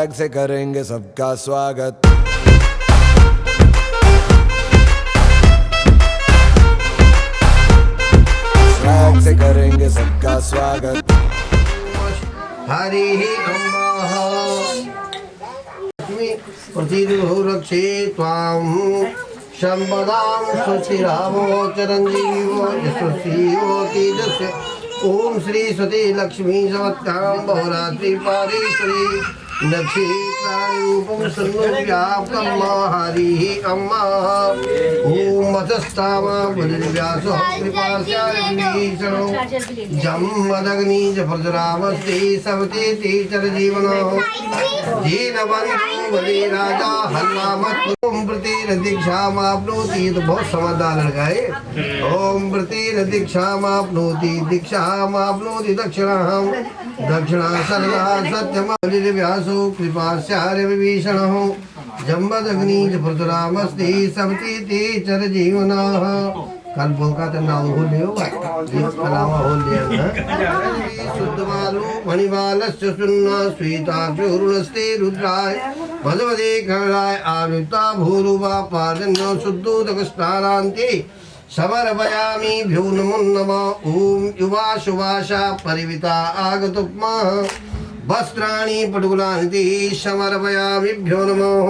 Swag से करेंगे सबका स्वागत। स्वैग से करेंगे सबका स्वागत। हरि प्रतिदुः रक्षे त्वां संपदां सुस्थिरावो चिरंजीवो यशस्वीवो तेजस्वी। ओम श्री सती लक्ष्मी समत्कां बहुरात्रि पारीश्वरी नक्षी प्रारूपं सर्वव्याप्तं हरिः अम्मा। ओम मतस्तामा बलिर्व्यासो कृपास्यादिवीक्षणो जं मदग्नि च परशुरामस्ते सवते ते चरजीवनो दीनबन्धु बलि राजा हल्लामत्। ओम प्रतिरदीक्षामाप्नोति। तो बहुत समझदार लड़का है। ओम प्रतिरदीक्षामाप्नोति दीक्षामाप्नोति दक्षिणां दक्षिणा सरला सत्यम बलिर्व्यासो कृपास्यार्य विभीषणो जम्बदग्नि च परशुरामस्ते सवते ते चरजीवनः। कल बोल का तो नाम हो लियो इस कलावा हो लिया ना। शुद्धमालु मणिबालस्य सुन्ना स्वीताक्षुरुणस्ते रुद्राय भगवते कलाय आविता भूरुवा पादन्यो शुद्धोदक स्नानान्ते समर्पयामि भ्यो नमो नमः। ओम युवा सुवासा परिविता आगतुप्मा वस्त्राणि पटुलानि समर्पयामि भ्यो नमः।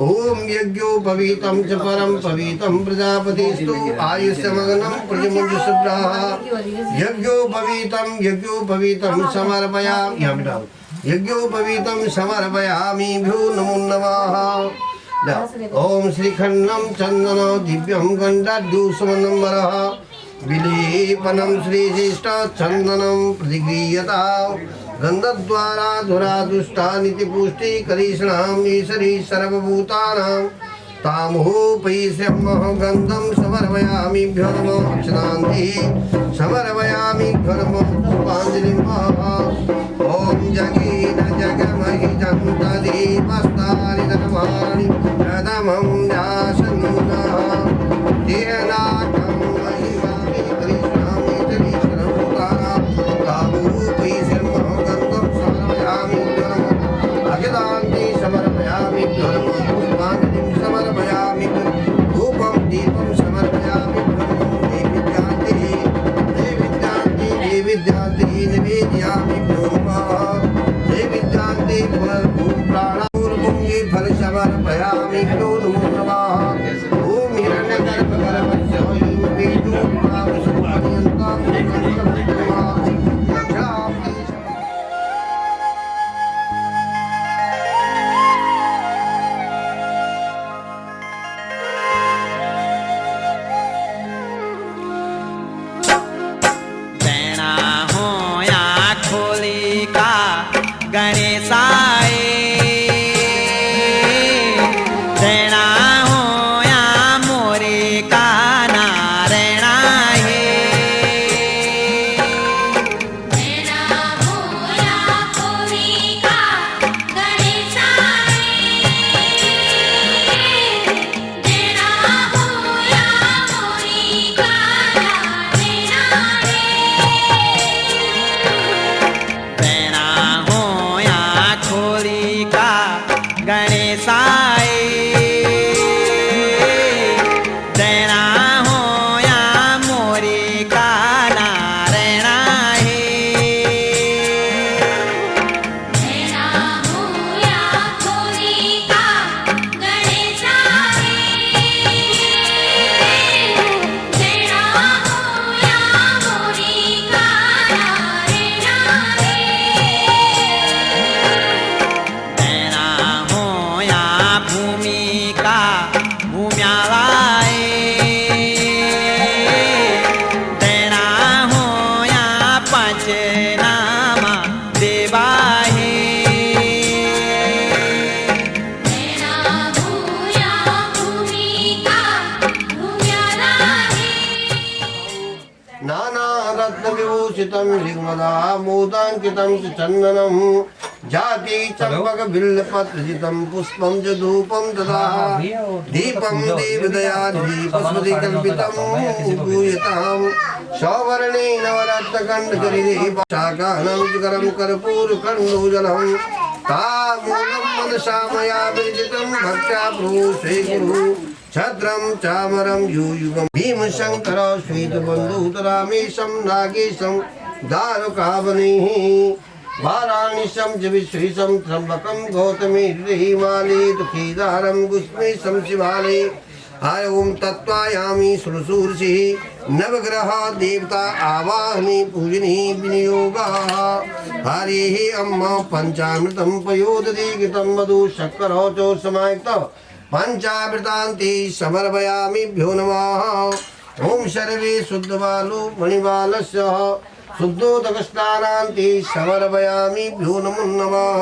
ओम यज्ञोपवीतं च परं पवितं प्रजापतिस्तु आयुष्यमग्नं प्रजमुञ्जसुब्राः। यज्ञोपवीतं समर्पयामि यज्ञोपवीतं समर्पयामि भ्यो नमो नमः। ओम श्रीखण्डं चन्दनं दिव्यं गण्डाद्युष्मन्वरः विलेपनं श्रीशिष्ट चन्दनं प्रतिगृह्यताम् गन्धद्वारा धुरादुष्टानिति पुष्टि करीषणाम् ईश्वरी सर्वभूतानां तामहोपैश्यमः गन्धं समर्पयामि भ्यो नमः। अक्षतान्ति समर्पयामि भ्यो नमः पुष्पाञ्जलिं। ॐ जगीन जगमहि जन्तदीपस्तानि धर्माणि प्रथमं व्यासनूनः तेनाकं महिमामि करिष्यामि चरीश्वरभूतानां तामहोपैश्यमः समर्पयामि पुष्पाञ्जलिं समर्पयामि धूपं दीपं समर्पयामि नैवेद्यान्ति निवेदयामि नैवेद्यान्ति पुनर्भूं प्राणापूर्वं ये फल समर्पयामि भ्यो नमो नमः। ओम हिरण्यगर्भगर्भस्य नानारत्नविभूषितं ऋग्मदामोदाङ्कितं च चन्दनं जाति चम्पक बिल्लपत्रजितं पुष्पं च धूपं ददाः दीपं देवदयानिधि पुष्पदिकल्पितं पूयतां सौवर्णेन नवरत्नकण्डकरिः शाकानं च करं कर्पूरखण्डोजलं तामूलं मनसा मया विरचितं भक्त्या प्रभु स्वीकुरु छत्रं चामरं यूयुगं भीमशङ्कर श्वेतबन्धुतरामेशं नागेशं दारुकावनिः वाराणीशं च विश्वेशं त्र्यम्बकं गौतमी हिमालये दुःखीदारं गुस्मेशं शिवालये हर ओम तत्वायामी सुरसूर्षि नवग्रह देवता आवाहनी पूजनी विनियोगा हरि अम्मा पंचामृतम पयोदधि घृतं मधु शक्करो च समायुक्त पंचामृतान्ति समर्पयामिभ्यो नमः। ओम सर्वे शुद्धबालो मणिबालस्य शुद्धोदकस्नानान्ति समर्पयामिभ्यो नमो नमः।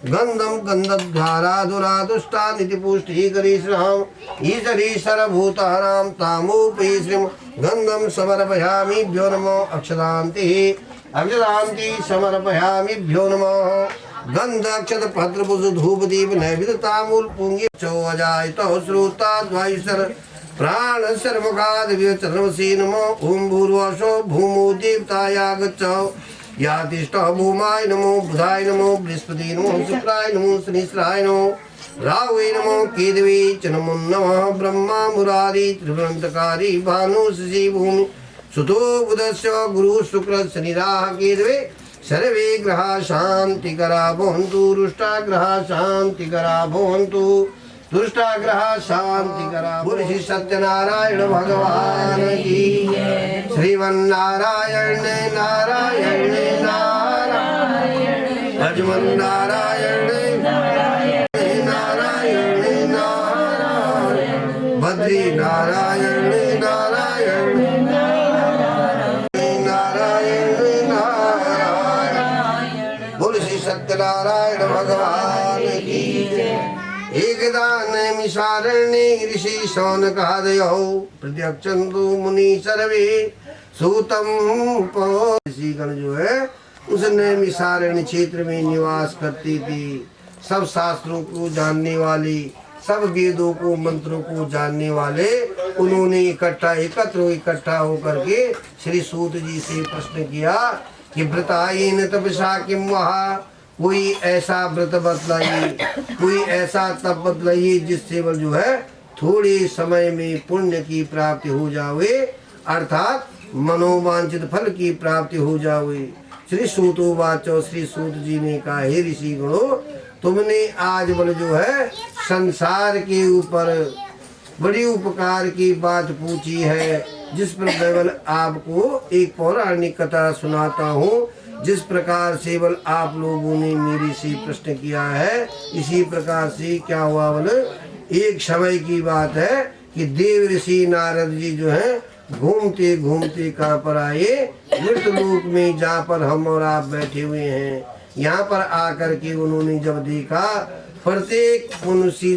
गंधम गंधद्वाराधुरादुष्टानिति पुष्टिकरीश्रहम् ईशरीशरभूतानां तामोपैश्रीं गंधम समर्पयामिभ्यो नमो अक्षदान्ति समर्पयामिभ्यो नमः। गंध अक्षत भद्रभुज धूपदीप नैवेद्यतामूल पुंगे चौजायतो श्रोताद्वायुसर प्राण सर्वगादिव्य चंद्रमसी नमो। ओम भूर्वशो भूमो देवताया गच्छो यातिष्ठ भूमाय नमो बुधाय नमो बृहस्पति नमो शुक्राय नमो शनिश्चराय नमो राहुवे नमो केतवे च नमो नमः। ब्रह्मा मुरारी त्रिवृंतकारी भानु शशि भूमि सुतो बुधस्य गुरु शुक्र शनिराह केतवे सर्वे ग्रहा शांतिकरा भवन्तु रुष्टाग्रहा शांतिकरा भवन्तु दुष्टाग्रहा शांतिकरा। बोल श्री सत्यनारायण भगवान की श्रीमन्नारायण नारायण नारायण लक्ष्मण नारायण नारायण नारायण बद्री नारायण नारायण नारायण नारायण। बोल श्री सत्यनारायण भगवान की। एकदा नैमिषारण्ये ऋषि शौनकादयो प्रत्यक्षन्तु मुनि सर्वे सूतम ऋषिगण जो है उस नैमिषारण्य क्षेत्र में निवास करती थी। सब शास्त्रों को जानने वाली, सब वेदों को मंत्रों को जानने वाले उन्होंने इकट्ठा होकर के श्री सूत जी से प्रश्न किया कि व्रतायेन तपसा किम वहा, कोई ऐसा व्रत बतलाइए, कोई ऐसा तप बतलाइए जिससे वह जो है थोड़े समय में पुण्य की प्राप्ति हो जावे, अर्थात मनोवांछित फल की प्राप्ति हो जावे। श्री सूतोवाचो, श्री सूत जी ने कहा, हे ऋषि गणों, तुमने आज बल जो है संसार के ऊपर बड़ी उपकार की बात पूछी है, जिस पर केवल आपको एक पौराणिक कथा सुनाता हूँ। जिस प्रकार से बल आप लोगों ने मेरे से प्रश्न किया है, इसी प्रकार से क्या हुआ बल, एक समय की बात है कि देव ऋषि नारद जी जो है घूमते घूमते कहाँ पर आए, मृतलोक में, जहाँ पर हम और आप बैठे हुए हैं। यहाँ पर आकर के उन्होंने जब देखा प्रत्येक मनुष्य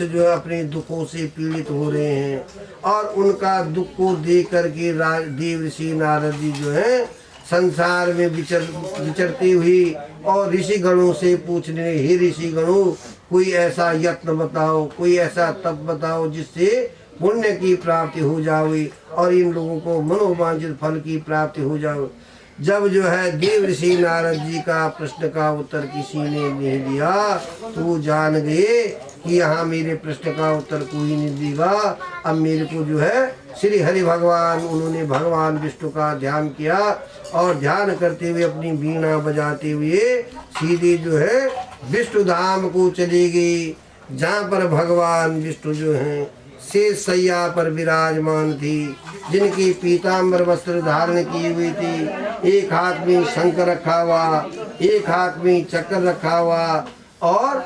जो है अपने दुखों से पीड़ित हो रहे हैं, और उनका दुख को देख करके देव ऋषि नारद जी जो है संसार में विचरती हुई और ऋषि गणों से पूछने, हे ऋषि गणों, कोई ऐसा यत्न बताओ, कोई ऐसा तप बताओ जिससे पुण्य की प्राप्ति हो जावे और इन लोगों को मनोवांछित फल की प्राप्ति हो जावे। जब जो है देव ऋषि नारद जी का प्रश्न का उत्तर किसी ने नहीं दिया, तो जान गए कि यहाँ मेरे प्रश्न का उत्तर कोई नहीं देगा। अब मेरे को जो है श्री हरि भगवान, उन्होंने भगवान विष्णु का ध्यान किया और ध्यान करते हुए अपनी वीणा बजाते हुए सीधे जो है विष्णु धाम को चली गई, जहाँ पर भगवान विष्णु जो हैं शेष सैया पर विराजमान थी, जिनकी पीताम्बर वस्त्र धारण की हुई थी। एक हाथ में शंख रखा हुआ, एक हाथ में चक्र रखा हुआ और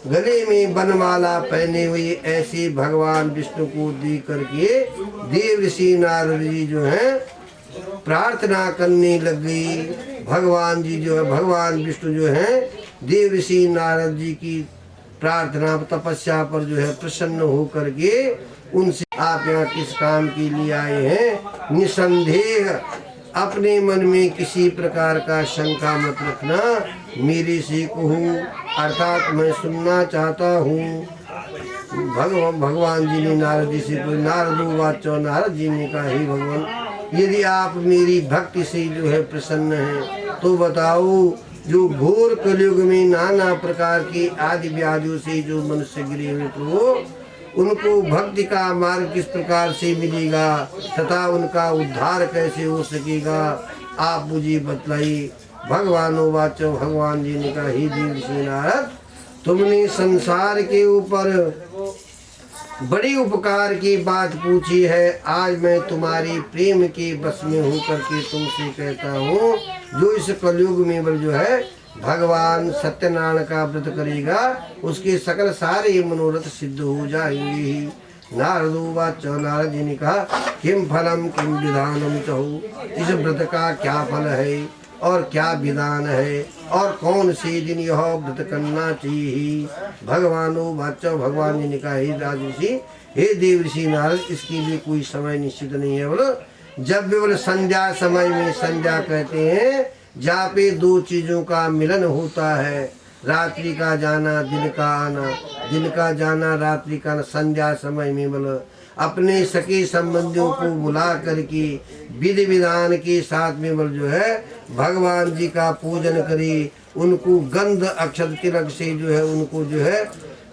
गले में वनमाला पहने हुए, ऐसे भगवान विष्णु को देख करके देव ऋषि नारद जी जो हैं प्रार्थना करने लग गई। भगवान जी जो है, भगवान विष्णु जो हैं देव ऋषि नारद जी की प्रार्थना तपस्या पर जो है प्रसन्न होकर के उनसे, आप यहाँ किस काम के लिए आए हैं, निसंदेह अपने मन में किसी प्रकार का शंका मत रखना, मेरे से कहूँ, अर्थात मैं सुनना चाहता हूँ। भगवान जी ने नारद जी से, नारदोवाचो, नारद जी ने कहा, हे भगवान, यदि आप मेरी भक्ति से जो है प्रसन्न हैं तो बताओ जो घोर कलयुग में नाना प्रकार की आदि व्याधियों से जो मनुष्य गिरे हुए प्रभु, उनको भक्ति का मार्ग किस प्रकार से मिलेगा तथा उनका उद्धार कैसे हो सकेगा, आप मुझे बतलाइए। भगवानो वाचो, भगवान जी ने कहा, हे देवर्षि नारद, तुमने संसार के ऊपर बड़ी उपकार की बात पूछी है। आज मैं तुम्हारी प्रेम के बस में हो करके तुमसे कहता हूँ, जो इस कलयुग में जो है भगवान सत्यनारायण का व्रत करेगा उसके सकल सारे मनोरथ सिद्ध हो जाएंगे। नारदो वाचो, नारद जी ने कहा, किम फलम किम विधानम चहु, इस व्रत का क्या फल है और क्या विधान है और कौन से दिन यह व्रत करना चाहिए। भगवानो वाचो, भगवान जी ने कहा, हे राजऋषि, हे देवर्षि नारद, इसके लिए कोई समय निश्चित नहीं है। बोलो, जब भी बोले संध्या समय में, संध्या कहते हैं जहाँ पे दो चीजों का मिलन होता है, रात्रि का जाना, दिन का आना, दिन का जाना, रात्रि का आना, संध्या समय में बोलो अपने सके संबंधियों को बुला करके विधि विधान के साथ में बोल जो है भगवान जी का पूजन करे, उनको गंध अक्षत तिलक से जो है उनको जो है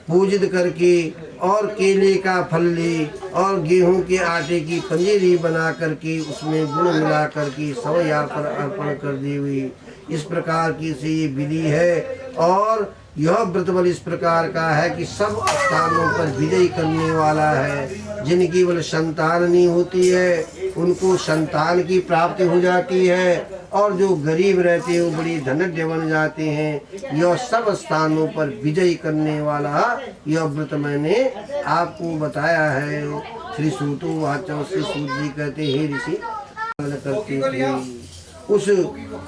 पूजित करके और केले का फल ले और गेहूं के आटे की पंजीरी बना करके उसमें गुड़ मिला करके सवैया पर अर्पण कर दी हुई, इस प्रकार की से ये विधि है। और यह व्रत बल इस प्रकार का है कि सब स्थानों पर विजय करने वाला है। जिनकी बल संतान नहीं होती है उनको संतान की प्राप्ति हो जाती है, और जो गरीब रहते हैं वो बड़ी धनढ़ बन जाते हैं। यह सब स्थानों पर विजय करने वाला यह व्रत मैंने आपको बताया है। श्री सूतो वाचो, श्री सूत जी कहते, हे ऋषि, करते थे उस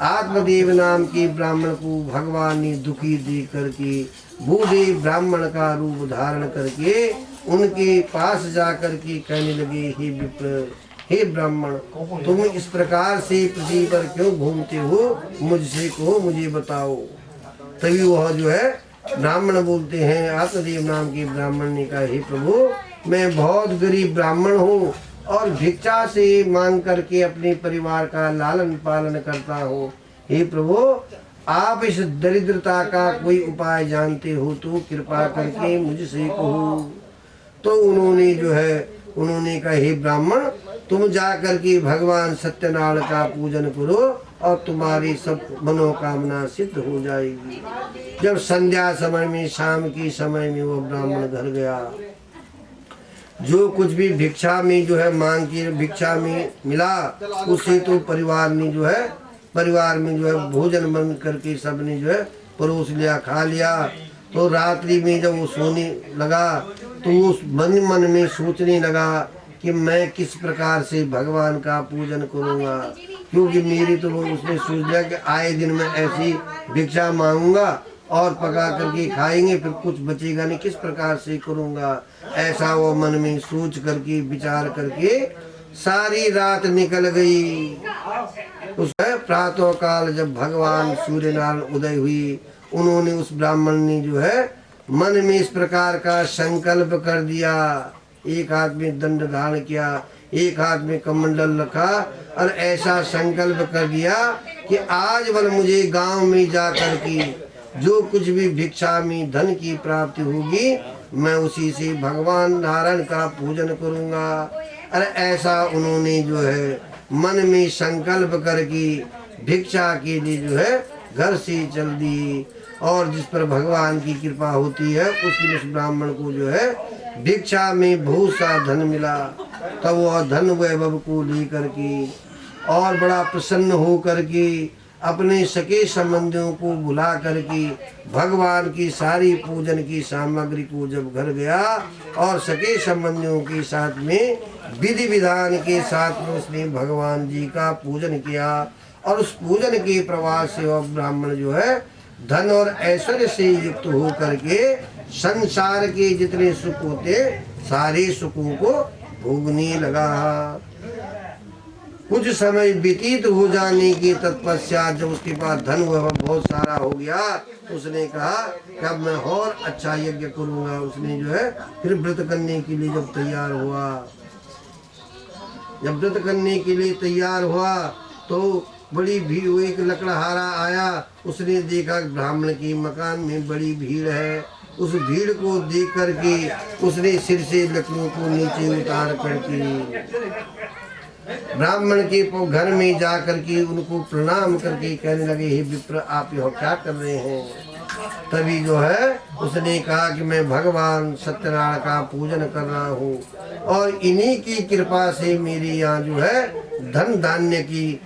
आत्मदेव नाम के ब्राह्मण को भगवान ने दुखी देख करके बूढ़े ब्राह्मण का रूप धारण करके उनके पास जाकर के कहने लगे, हे विप्र, हे ब्राह्मण, तुम इस प्रकार से पृथ्वी पर क्यों घूमते हो, मुझसे कहो, मुझे बताओ। तभी वह जो है ब्राह्मण बोलते हैं, आत्मदेव नाम के ब्राह्मण ने कहा, हे प्रभु, मैं बहुत गरीब ब्राह्मण हूँ और भिक्षा से मांग करके अपने परिवार का लालन पालन करता हूँ। हे प्रभु, आप इस दरिद्रता का कोई उपाय जानते हो तो कृपा करके मुझसे कहो। तो उन्होंने जो है उन्होंने कहा, हे ब्राह्मण, तुम जा करके भगवान सत्यनारायण का पूजन करो और तुम्हारी सब मनोकामना सिद्ध हो जाएगी। जब संध्या समय में, शाम के समय में वो ब्राह्मण घर गया, जो कुछ भी भिक्षा में जो है मांग की भिक्षा में मिला उससे तो परिवार ने जो है, परिवार में जो है भोजन बन करके सबने जो है परोस लिया, खा लिया। तो रात्रि में जब वो सोने लगा तो वो मन मन में सोचने लगा कि मैं किस प्रकार से भगवान का पूजन करूंगा, क्योंकि मेरी तो उसने सोच लिया कि आए दिन मैं ऐसी भिक्षा मांगूंगा और पका करके खाएंगे, फिर कुछ बचेगा नहीं, किस प्रकार से करूंगा। ऐसा वो मन में सोच करके विचार करके सारी रात निकल गई। उस प्रातः काल जब भगवान सूर्य नारायण उदय हुई, उन्होंने उस ब्राह्मण ने जो है मन में इस प्रकार का संकल्प कर दिया, एक हाथ में दंड धारण किया, एक हाथ में कमंडल रखा और ऐसा संकल्प कर दिया कि आज बल मुझे गांव में जा करके जो कुछ भी भिक्षा में धन की प्राप्ति होगी मैं उसी से भगवान नारायण का पूजन करूंगा। और ऐसा उन्होंने जो है मन में संकल्प करके भिक्षा के लिए जो है घर से चल दी, और जिस पर भगवान की कृपा होती है उस ब्राह्मण को जो है भिक्षा में बहुत सा धन मिला। तब वह धन वैभव को लेकर के और बड़ा प्रसन्न हो करके अपने सके संबंधियों को बुला करके भगवान की सारी पूजन की सामग्री को जब घर गया और सके संबंधियों के साथ में विधि विधान के साथ में उसने भगवान जी का पूजन किया, और उस पूजन के प्रभाव से वह ब्राह्मण जो है धन और ऐश्वर्य से युक्त हो करके संसार के जितने सुख होते सारे सुखों को भोगने लगा। कुछ समय व्यतीत हो जाने के तत्पश्चात जब उसके पास धन वह बहुत सारा हो गया, उसने कहा कि अब मैं और अच्छा यज्ञ करूंगा। उसने जो है फिर व्रत करने के लिए जब तैयार हुआ, जब व्रत करने के लिए तैयार हुआ तो बड़ी भीड़ हुई। एक लकड़हारा आया, उसने देखा ब्राह्मण के मकान में बड़ी भीड़ है। उस भीड़ को देख करके उसने सिर से लकड़ियों को नीचे उतार करके ब्राह्मण के घर में जा करके उनको प्रणाम करके कहने लगे, हे विप्र, आप यह क्या कर रहे हैं? तभी जो है उसने कहा कि मैं भगवान सत्यनारायण का पूजन कर रहा हूँ और इन्हीं की कृपा से मेरे यहाँ जो है धन धान्य की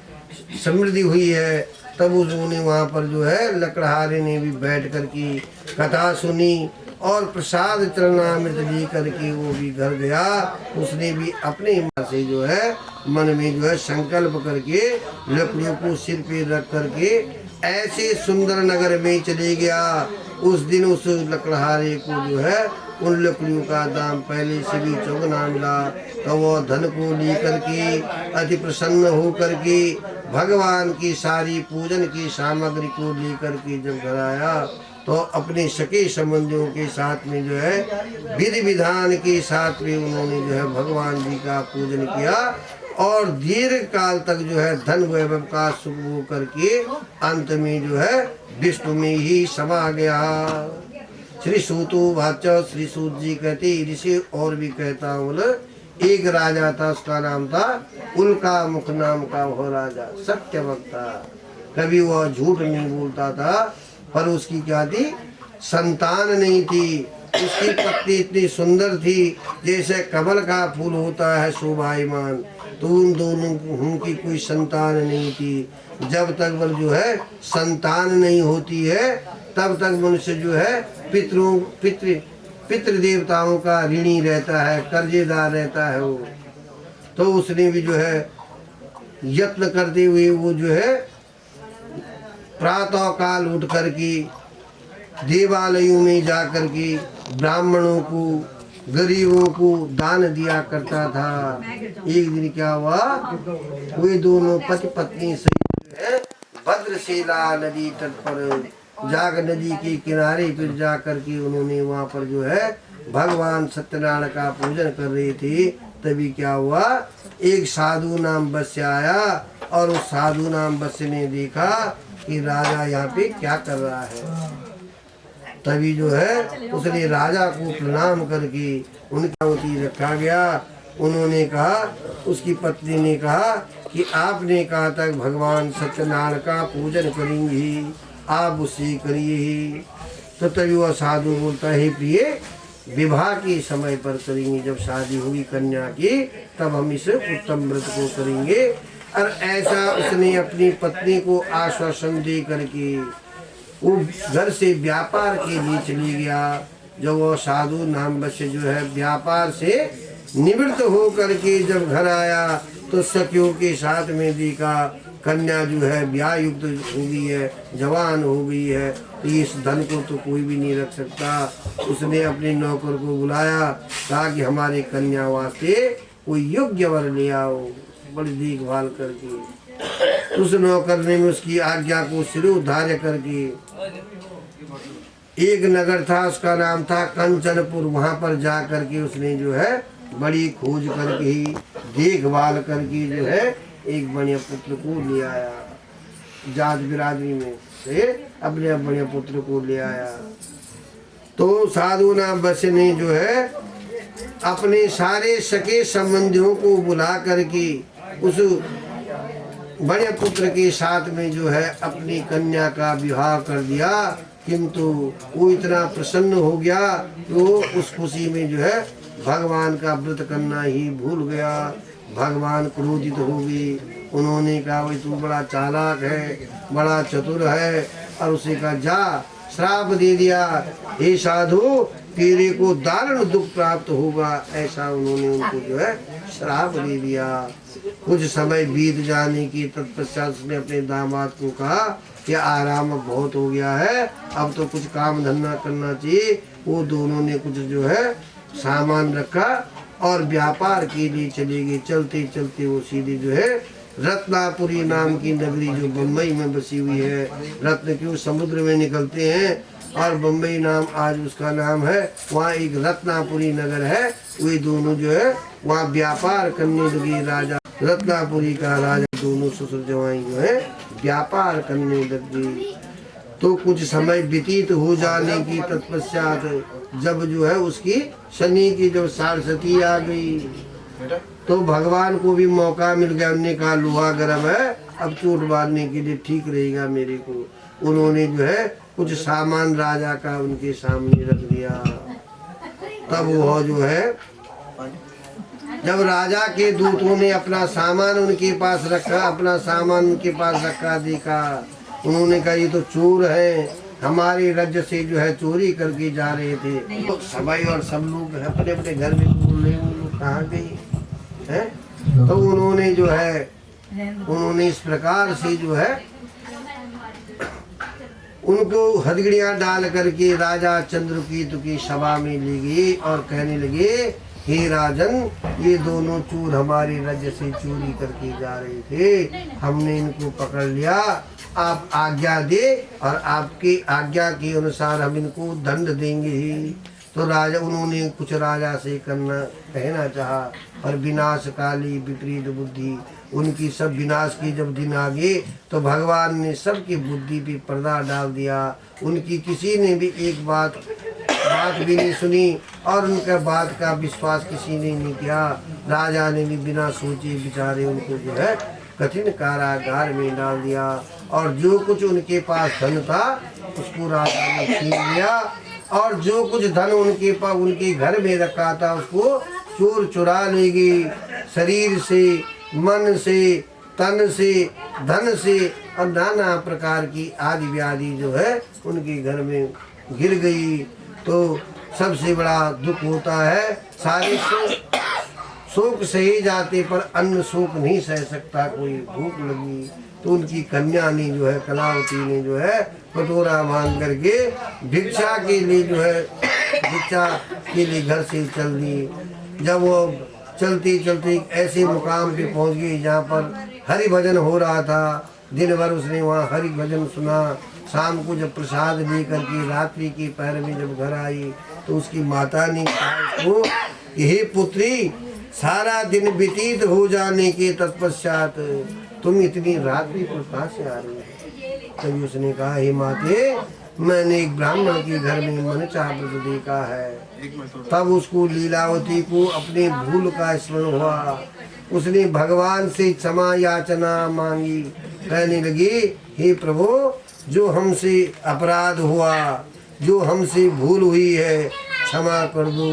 समृद्धि हुई है। तब उन्होंने वहाँ पर जो है लकड़हारे ने भी बैठ करके कथा सुनी और प्रसाद चरणामृत ले करके वो भी घर गया। उसने भी अपने मन से जो है मन में जो है संकल्प करके लकड़ियों को सिर पे रख करके ऐसे सुंदर नगर में चले गया। उस दिन उस लकड़हारे को जो है उन लकड़ियों का दाम पहले से भी चौगुना मिला। तो वो धन को लेकर के अति प्रसन्न हो करके भगवान की सारी पूजन की सामग्री को लेकर के जब घर आया तो अपने सके संबंधियों के साथ में जो है विधि विधान के साथ में उन्होंने जो है भगवान जी का पूजन किया और दीर्घ काल तक जो है धन वैभव का सुख भोग करके अंत में जो है विष्णु में ही समा गया। श्री सूतो वाचा श्री सूत जी कहते ऋषि और भी कहता हूँ, एक राजा था, उसका नाम था उल्का मुख नाम का वो राजा, सत्य वक्ता। कभी वह झूठ नहीं बोलता था, पर उसकी क्या थी, संतान नहीं थी। उसकी पत्नी इतनी सुंदर थी जैसे कमल का फूल होता है शोभायमान, तो उन दोनों उनकी कोई संतान नहीं थी। जब तक वो जो है संतान नहीं होती है तब तक मनुष्य जो है पितृ देवताओं का ऋणी रहता है, कर्जेदार रहता है वो। तो उसने भी जो है यत्न करते हुए वो जो है प्रातः काल उठ करके देवालयों में जा करके ब्राह्मणों को गरीबों को दान दिया करता था। एक दिन क्या हुआ, वे दोनों पति पत्नी सहित है भद्रशिला नदी तट पर जाकर नदी के किनारे पर जा करके उन्होंने वहाँ पर जो है भगवान सत्यनारायण का पूजन कर रहे थे। तभी क्या हुआ, एक साधु नाम वत्स्य आया और उस साधु नाम वत्स्य ने देखा कि राजा यहाँ पे क्या कर रहा है। तभी जो है उसने राजा को प्रणाम करके उनका अवधि रखा गया। उन्होंने कहा, उसकी पत्नी ने कहा कि आपने कहा तक भगवान सत्यनारायण का पूजन करेंगी, आप उसे करिए ही। तो तभी वह साधु बोलता है, प्रिय विवाह के समय पर करेंगे, जब शादी हुई कन्या की तब हम इस उत्तम व्रत को करेंगे। और ऐसा उसने अपनी पत्नी को आश्वासन दे करके वो घर से व्यापार के लिए चली गया। जब वो साधु नाम वत्स्य जो है व्यापार से निवृत्त हो करके जब घर आया तो सखियों के साथ में देखा कन्या जो है ब्याह युक्त हो गई है, जवान हो गई है, तो इस धन को तो कोई भी नहीं रख सकता। उसने अपने नौकर को बुलाया, कहा कि हमारे कन्या वास्ते कोई योग्य वर ले आओ, बड़ी देखभाल करके। उस नौकर ने उसकी आज्ञा को शिरोधार्य करके एक नगर था, उसका नाम था कंचनपुर, वहाँ पर जा करके उसने जो है बड़ी खोज करके देखभाल करके जो है एक बढ़िया पुत्र को ले आया। जात बिरादरी में से अपने बढ़िया पुत्र को ले आया। तो साधु नाम वत्स्य ने जो है अपने सारे सके संबंधियों को बुला करके उस बढ़िया पुत्र के साथ में जो है अपनी कन्या का विवाह कर दिया। किंतु वो इतना प्रसन्न हो गया तो उस खुशी में जो है भगवान का व्रत करना ही भूल गया। भगवान क्रोधित हो गए। उन्होंने कहा, भाई तू बड़ा चालाक है, बड़ा चतुर है, और उसे कहा जा श्राप दे दिया, हे साधु तेरे को दारुण दुख प्राप्त होगा। ऐसा उन्होंने उनको जो है श्राप दे दिया। कुछ समय बीत जाने की तत्पश्चात उसने अपने दामाद को कहा कि आराम बहुत हो गया है, अब तो कुछ काम धंधा करना चाहिए। वो दोनों ने कुछ जो है सामान रखा और व्यापार के लिए चले गए। चलते चलते वो सीधे जो है रत्नापुरी नाम की नगरी जो बम्बई में बसी हुई है, रत्न क्यों समुद्र में निकलते हैं और बम्बई नाम आज उसका नाम है। वहाँ एक रत्नापुरी नगर है, वे दोनों जो है वहाँ व्यापार करने लगी। राजा रत्नापुरी का राजा दोनों ससुर जवाई जो है व्यापार करने लगी। तो कुछ समय व्यतीत हो जाने की तत्पश्चात जब जो है उसकी शनि की जब सारस्वती आ गई तो भगवान को भी मौका मिल गया। उन्होंने कहा लोहा गर्म है, अब चोट मारने के लिए ठीक रहेगा मेरे को। उन्होंने जो है कुछ सामान राजा का उनके सामने रख दिया। तब वो जो है जब राजा के दूतों ने अपना सामान उनके पास रखा, अपना सामान उनके पास रखा देखा, उन्होंने कहा ये तो चोर है, हमारे राज्य से जो है चोरी करके जा रहे थे। तो सभाई और सब लोग अपने अपने घर में बोल रहे वो लोग कहाँ गए हैं। तो उन्होंने जो है उन्होंने इस प्रकार से जो है उनको हथकड़ियाँ डाल करके राजा चंद्रकेतु की सभा में ले गए और कहने लगे हे राजन, ये दोनों चोर हमारे राज्य से चोरी करके जा रहे थे, हमने इनको पकड़ लिया, आप आज्ञा दे और आपकी आज्ञा के अनुसार हम इनको दंड देंगे ही। तो राजा उन्होंने कुछ राजा से कहना चाहा, पर विनाशकाली विपरीत बुद्धि, उनकी सब विनाश की जब दिन आ गए तो भगवान ने सबकी बुद्धि पे पर्दा डाल दिया। उनकी किसी ने भी एक बात भी नहीं सुनी और उनका बात का विश्वास किसी ने नहीं किया। राजा ने भी बिना सोचे विचारे उनको जो है कठिन कारागार में डाल दिया और जो कुछ उनके पास धन था उसको राजा ने छीन लिया और जो कुछ धन उनके पास उनके घर में रखा था उसको चोर चुरा ले गई। शरीर से, मन से, तन से, धन से और नाना प्रकार की आदि व्याधि जो है उनके घर में गिर गई। तो सबसे बड़ा दुख होता है, सारे शोक सहे जाते पर अन्न शोक नहीं सह सकता। कोई भूख लगी तो उनकी कन्या ने जो है कलावती ने जो है कटोरा मांग करके भिक्षा के लिए जो है भिक्षा के लिए घर से चल दी। जब वो चलती चलती ऐसे मुकाम पे पहुंच गई जहाँ पर हरि भजन हो रहा था, दिन भर उसने वहाँ हरि भजन सुना। शाम को जब प्रसाद लेकर के रात्रि की पहर में जब घर आई तो उसकी माता ने कहा उसको, हे पुत्री, सारा दिन व्यतीत हो जाने के तत्पश्चात तुम इतनी रात्रि पर कहाँ से आ रही हो। तभी उसने कहा, हे माते, मैंने एक ब्राह्मण के घर में मनचा व्रत देखा है। तब उसको लीलावती को अपने भूल का स्मरण हुआ। उसने भगवान से क्षमा याचना मांगी, कहने लगी, हे प्रभु, जो हमसे अपराध हुआ, जो हमसे भूल हुई है, क्षमा कर दो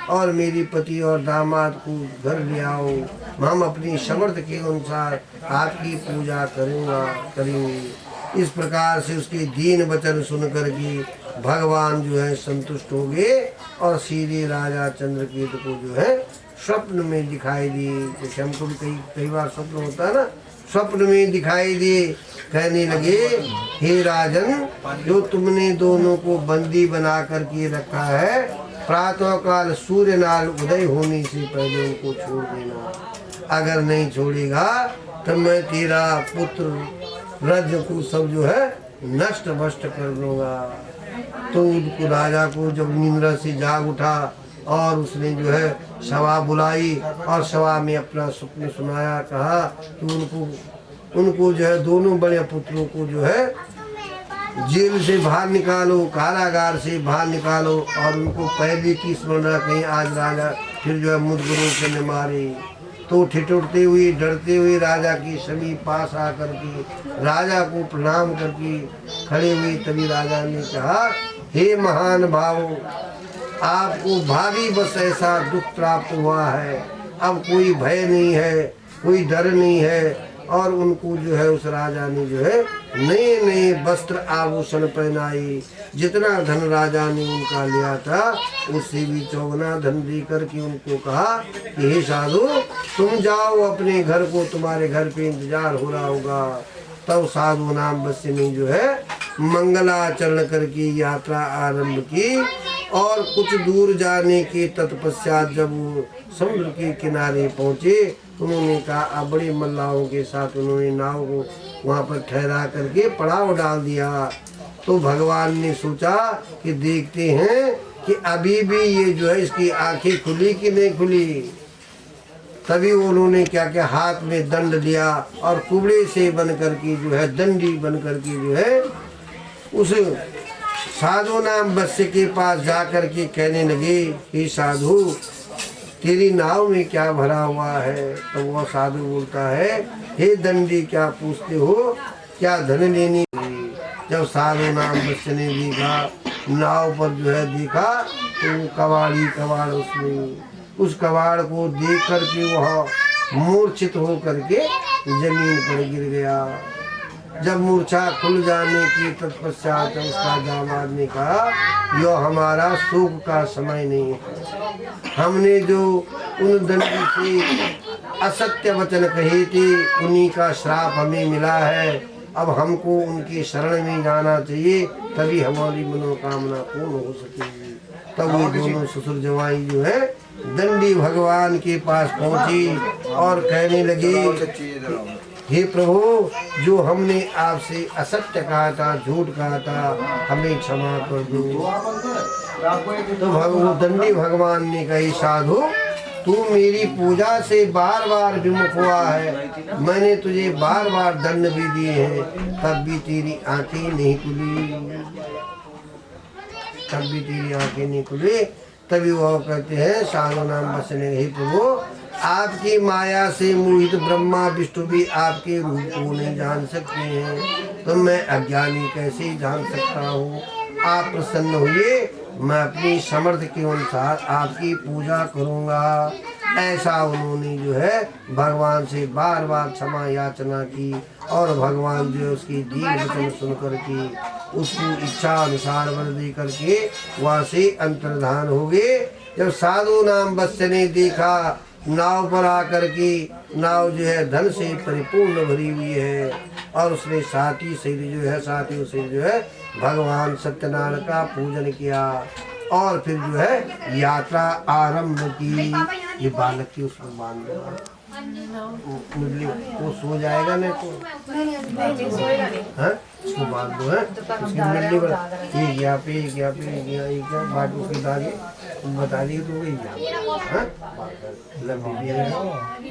और मेरी पति और दामाद को घर ले आओ। हम अपनी समर्थ के अनुसार आपकी पूजा करेंगे। इस प्रकार से उसके दीन वचन सुन कर के भगवान जो है संतुष्ट हो गए और सीधे राजा चंद्रकेतु को जो है स्वप्न में दिखाई दिए। जैसे हमको भी कई बार स्वप्न होता है ना, स्वप्न में दिखाई दिए। कहने लगे, हे राजन, जो तुमने दोनों को बंदी बना कर के रखा है, प्रातः काल सूर्य नाल उदय होने से पहले उनको छोड़ देना। अगर नहीं छोड़ेगा तो मैं तेरा पुत्र रज को सब जो है नष्ट भ्रष्ट कर दूंगा। तो उनको राजा को जब निंद्रा से जाग उठा और उसने जो है सभा बुलाई और सभा में अपना स्वप्न सुनाया। कहा कि उनको जो है दोनों बड़े पुत्रों को जो है जेल से बाहर निकालो, कारागार से बाहर निकालो और उनको पहले की स्मरण कहीं आज राजा फिर जो है मुद्गरों से न मारे। तो ठिठुरते हुए डरते हुए राजा की सभी पास आकर के राजा को प्रणाम करके खड़े हुए। तभी राजा ने कहा, हे महान भाव, आपको भावी बस ऐसा दुख प्राप्त हुआ है, अब कोई भय नहीं है, कोई डर नहीं है। और उनको जो है उस राजा ने जो है नए नए वस्त्र आभूषण पहनाए। जितना धन राजा ने उनका लिया था उससे भी चौगुना धन दे करके उनको कहा कि हे साधु, तुम जाओ अपने घर को, तुम्हारे घर पे इंतजार हो रहा होगा। तब साधु नाम बस्य ने जो है मंगलाचरण करके यात्रा आरंभ की और कुछ दूर जाने के तत्पश्चात जब वो समुद्र के किनारे पहुँचे उन्होंने कहा, अब बड़े मल्लाहों के साथ उन्होंने नाव को वहाँ पर ठहरा करके पड़ाव डाल दिया तो भगवान ने सोचा कि देखते हैं कि अभी भी ये जो है इसकी आंखें खुली कि नहीं खुली। तभी उन्होंने क्या क्या हाथ में दंड लिया और कुबड़े से बन करके जो है दंडी बन करके जो है उस साधु नाम बच्चे के पास जा करके कहने लगे कि साधु तेरी नाव में क्या भरा हुआ है। तो वो साधु बोलता है हे दंडी क्या पूछते हो, क्या धन लेनी। जब साधु नाम बच्चे ने देखा नाव पर जो है देखा तो कबाड़ उसमें उस कबाड़ को देख करके वह मूर्छित हो करके जमीन पर गिर गया। जब मूर्छा खुल जाने की तत्पश्चात उसका दामाद ने कहा यो हमारा सुख का समय नहीं है। हमने जो उन दंडी से असत्य वचन कहे थे उन्हीं का श्राप हमें मिला है। अब हमको उनकी शरण में जाना चाहिए तभी हमारी मनोकामना पूर्ण हो सकेगी। तब वो दोनों ससुर जवाई जो है दंडी भगवान के पास पहुंची और कहने लगे हे प्रभु जो हमने आपसे असत्य कहा था, झूठ कहा था, हमें क्षमा कर दो। तो दंडी भगवान ने कही साधु तू मेरी पूजा से बार बार विमुख हुआ है, मैंने तुझे बार बार दंड भी दिए हैं, तब भी तेरी आंखें नहीं खुली। तभी वो कहते हैं साधु नाम बसने हे प्रभु आपकी माया से मोहित ब्रह्मा विष्णु भी आपके रूप को नहीं जान सकते हैं, तो मैं अज्ञानी कैसे जान सकता हूँ। आप प्रसन्न होइए, मैं अपनी सामर्थ्य के अनुसार आपकी पूजा करूँगा। ऐसा उन्होंने जो है भगवान से बार बार क्षमा याचना की और भगवान जो है उसकी दीन वचन सुन करके उसको इच्छा अनुसार वर दे करके वहाँ से अंतर्धान हो गए। जब साधु नाम बच्चे ने देखा नाव पर आकर के नाव जो है धन से परिपूर्ण भरी हुई है और उसने साथी से जो है भगवान सत्यनारायण का पूजन किया और फिर जो है यात्रा आरंभ की। ये बालक की उसमें बांध वो सो जाएगा नहीं तो उसको बांध दो है उसकी मिलनी पर बाट उसके दागे बता दिए तो वही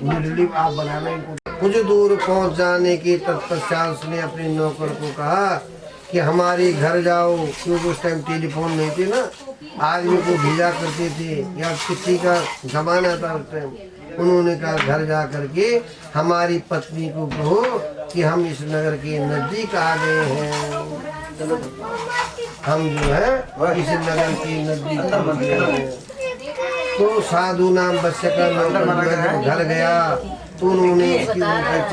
मिडली आप बनाना इनको। कुछ दूर पहुंच जाने के तत्पश्चात उसने अपने नौकर को कहा कि हमारे घर जाओ, क्योंकि उस टाइम टेलीफोन नहीं थे ना, आदमी को भेजा करते थे या चिट्ठी का जमाना था उस टाइम। उन्होंने कहा घर जा करके हमारी पत्नी को कहो कि हम इस नगर के नजदीक आ गए हैं, हम जो है इस नगर के नजदीक आ गए हैं। तो साधु नाम बच्चे का नौकर घर गया तो उन्होंने कहा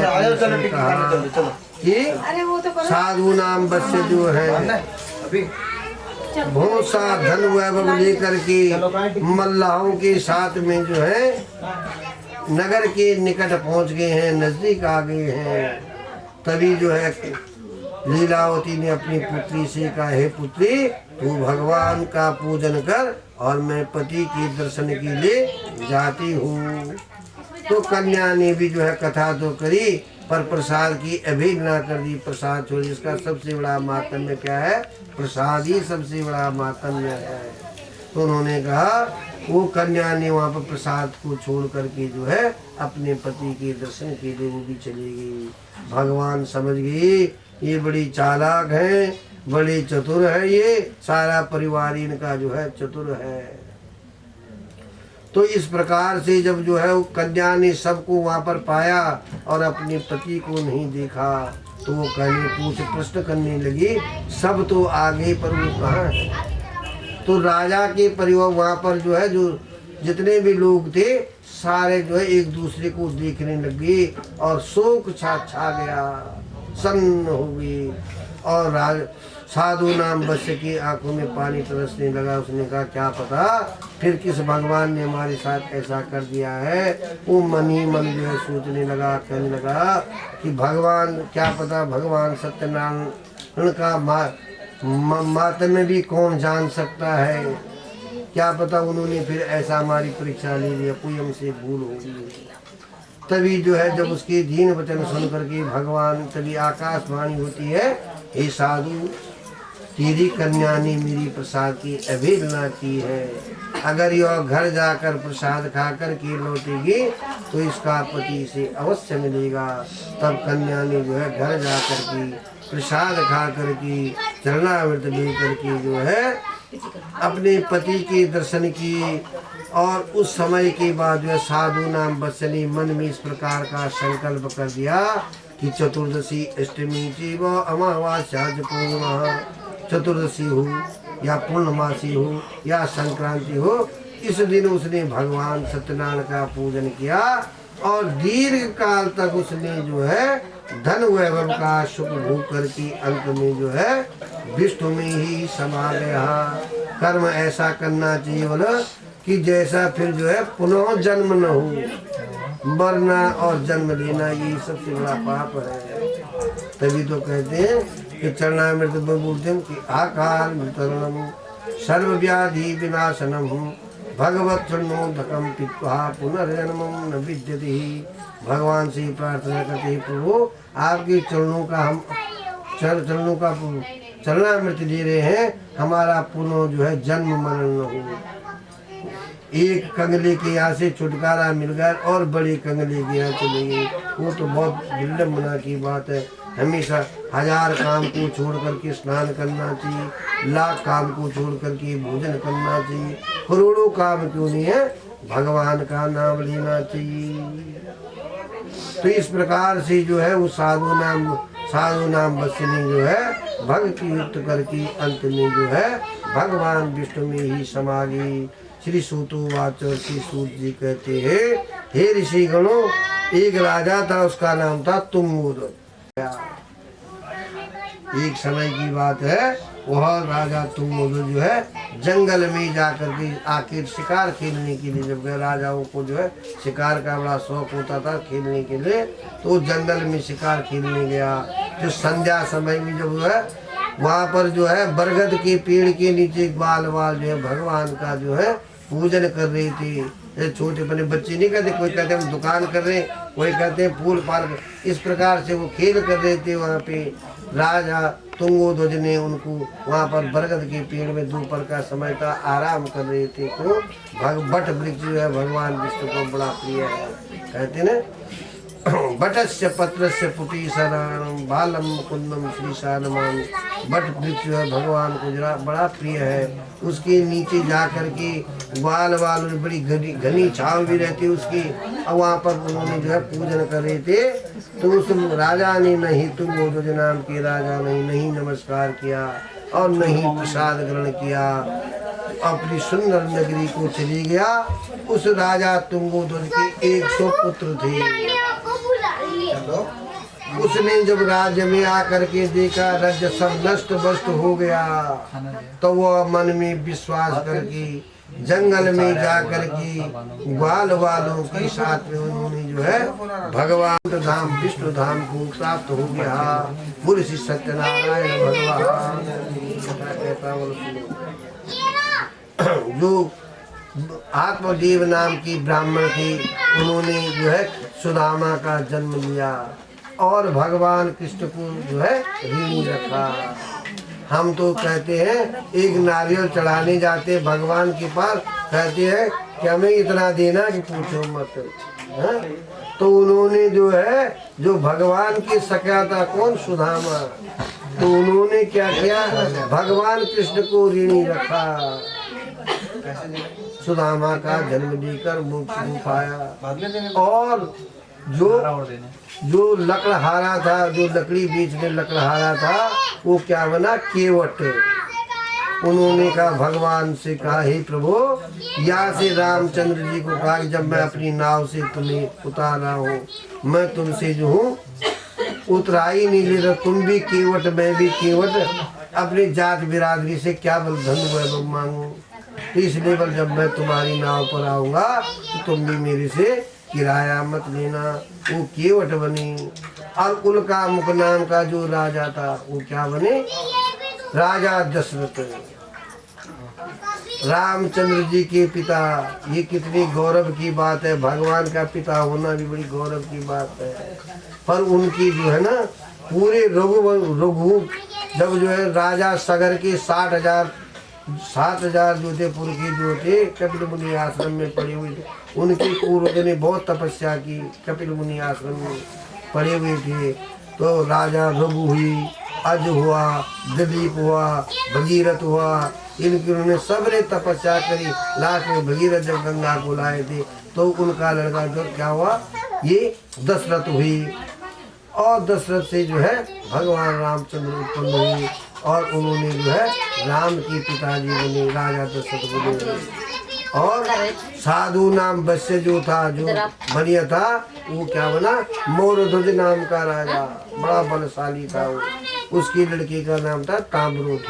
कि साधु नाम बच्चे जो है बहुत सा धन वैभव लेकर के मल्लाहों के साथ में जो है नगर के निकट पहुंच गए हैं, नजदीक आ गए हैं। तभी जो है लीलावती ने अपनी पुत्री से कहा हे पुत्री तू भगवान का पूजन कर और मैं पति के दर्शन के लिए जाती हूँ। तो कन्या ने भी जो है कथा तो करी पर प्रसाद की अवहेलना कर दी। प्रसाद छोड़, इसका सबसे बड़ा मातम्य क्या है, प्रसाद ही सबसे बड़ा मातम्य है। तो उन्होंने कहा वो कन्या ने वहाँ पर प्रसाद को छोड़ करके जो है अपने पति के दर्शन के लिए वो भी चली गई। भगवान समझ गए ये बड़ी चालाक है, बड़ी चतुर है, ये सारा परिवार इनका जो है चतुर है। तो इस प्रकार से जब जो है कन्या ने सबको वहाँ पर पाया और अपने पति को नहीं देखा तो वो प्रश्न करने लगी सब तो आगे पर वो कहाँ है। तो राजा के परिवार वहाँ पर जो है जो जितने भी लोग थे सारे जो है एक दूसरे को देखने लगे और शोक छा गया, सन्न हो गई। और साधु नाम बच्चे की आंखों में पानी तरसने लगा। उसने कहा क्या पता फिर किस भगवान ने हमारे साथ ऐसा कर दिया है। वो मन ही मन जो है सोचने लगा, कहने लगा कि भगवान क्या पता भगवान सत्यनारायण का मातम्य भी कौन जान सकता है। क्या पता उन्होंने फिर ऐसा हमारी परीक्षा ले लिया, कोई हमसे भूल होगी। तभी जो है जब उसके दीन वचन सुन करके भगवान तभी आकाशवाणी होती है हे साधु तेरी कन्या ने मेरी प्रसाद की अवहेलना की है। अगर यह घर जाकर प्रसाद खाकर के लौटेगी तो इसका पति से अवश्य मिलेगा। तब कन्या ने जो है घर जाकर के प्रसाद खा कर के चरणामृत लेकर के जो है अपने पति के दर्शन किए। और उस समय के बाद जो साधु नाम बच्चे ने मन में इस प्रकार का संकल्प कर दिया कि चतुर्दशी अष्टमी चैव अमावास्या च पूर्णिमा, चतुर्दशी हो या पूर्णमासी हो या संक्रांति हो, इस दिन उसने भगवान सत्यनारायण का पूजन किया और दीर्घ काल तक उसने जो है धन वैभव का सुख भोग करके अंत में जो है विष्णु में ही समा गया। कर्म ऐसा करना चाहिए बोला कि जैसा फिर जो है पुनः जन्म न हो, मरना और जन्म लेना ये सबसे बड़ा पाप है। तभी तो कहते हैं कि चरणामृत में बोलते हैं कि आकार वितरणम सर्वव्याधि विनाशनम भगवत चरणोदकम पीत्वा पुनर्जन्मम न विद्यते। भगवान से प्रार्थना करते हैं प्रभु आपके चरणों का हम चरणों का चरणामृत ले रहे हैं, हमारा पुनः जो है जन्म मरण न हो। एक कंगले के यहाँ से छुटकारा मिल गया और बड़े कंगले के यहाँ चले गए, वो तो बहुत विडम्बना की बात है। हमेशा 1000 काम को छोड़ करके स्नान करना चाहिए, लाख काम को छोड़ करके भोजन करना चाहिए, करोड़ों काम क्यों नहीं है भगवान का नाम लेना चाहिए। तो इस प्रकार से जो है वो साधु नाम बसने जो है भक्ति युक्त करके अंत में जो है भगवान विष्णु में ही समा गई। श्री सूतो वाच, श्री सूत जी कहते हैं हे ऋषि गणों, एक राजा था उसका नाम था तुंगोदर। एक समय की बात है, वह राजा तुंगोदर जो है जंगल में जाकर के आखिर शिकार खेलने के लिए, जब गए राजाओं को जो है शिकार का बड़ा शौक होता था खेलने के लिए, तो जंगल में शिकार खेलने गया। जो संध्या समय में जब है वहाँ पर जो है बरगद के पेड़ के नीचे बाल जो है भगवान का जो है पूजन कर रही थी। छोटे बने बच्चे नहीं कहते, कोई कहते हम दुकान कर रहे हैं, कोई कहते हैं फूल पार्क, इस प्रकार से वो खेल कर रहे थे। वहाँ पे राजा तुंगोध्वज ने उनको वहाँ पर बरगद के पेड़ में दोपहर का समय था आराम कर रहे थे। तो बट वृक्ष जो है भगवान विष्णु को बड़ा प्रिय है, कहते न बटस्य पत्रस्य पुटी शरणम बालम कुंदम श्री शानमान। बट वृक्ष जो है भगवान को जरा बड़ा प्रिय है। उसके नीचे जा कर के बाल बड़ी घनी छाव भी रहती उसकी, और वहाँ पर उन्होंने जो है पूजन कर रहे थे। तो उस राजा ने नहीं तुंगोध्वज नाम के राजा ने नहीं नमस्कार किया और नहीं प्रसाद ग्रहण किया, अपनी सुंदर नगरी को चली गया। उस राजा तुंगोध्वज के 100 पुत्र थे। उसने जब राज्य में आकर के देखा राज्य सब नष्ट भ्रष्ट हो गया, तो वह मन में विश्वास करके जंगल में जाकर के ग्वाल वालों के साथ में उन्होंने जो है भगवान धाम विष्णु धाम को प्राप्त हो गया। बोले श्री सत्यनारायण भगवान। जो आत्मदेव नाम की ब्राह्मण थी, उन्होंने जो है सुदामा का जन्म लिया और भगवान कृष्ण को जो है ऋणी रखा। हम तो कहते हैं एक नारियल चढ़ाने जाते भगवान के पास, कहते हैं कि हमें इतना देना कि पूछो मत। तो उन्होंने जो है जो भगवान की सखा था कौन, सुदामा, तो उन्होंने क्या किया भगवान कृष्ण को ऋणी रखा। सुदामा का जन्म देकर मोक्ष को पाया। और जो लकड़हारा था, जो लकड़ी बेचने लकड़हारा था, वो क्या बना केवट। उन्होंने कहा भगवान से कहा हे प्रभु, यहाँ से रामचंद्र जी को कहा कि जब मैं अपनी नाव से तुम्हें उतार रहा हूँ, मैं तुमसे जो हूँ उतरा ही नहीं ले रहा, तुम भी केवट मैं भी केवट, अपनी जात बिरादरी से क्या बल धन वैभव मांगू। तो इसलिए बल जब मैं तुम्हारी नाव पर आऊँगा तो तुम भी मेरे से किराया मत लेना। वो केवट बनी। और उल्का मुख नाम का जो राजा था वो क्या बने, राजा दशरथ, रामचंद्र जी के पिता। ये कितनी गौरव की बात है, भगवान का पिता होना भी बड़ी गौरव की बात है। पर उनकी जो है ना पूरे रघु जब जो है राजा सगर के 7,000 जो थे पुरखी जो थे कपिल मुनि आश्रम में पड़े हुए थे, उनके पूर्वज ने बहुत तपस्या की, कपिल मुनि आश्रम में पड़े हुए थे। तो राजा रघु हुई, अज हुआ, दिलीप हुआ, भगीरथ हुआ, इन्होंने सबने तपस्या करी। लास्ट में भगीरथ जब गंगा को लाए थे तो उनका लड़का जो क्या हुआ, ये दशरथ हुई, और दशरथ से जो है भगवान रामचंद्र उत्पन्न हुए, और उन्होंने जो है राम की पिताजी बने, राजा दशरथ बने। और साधु नाम वश्य जो था, जो बनिया था, वो क्या बना, मोरध्वज नाम का राजा, बड़ा बलशाली था वो। उसकी लड़की का नाम था ताम्रध्वज।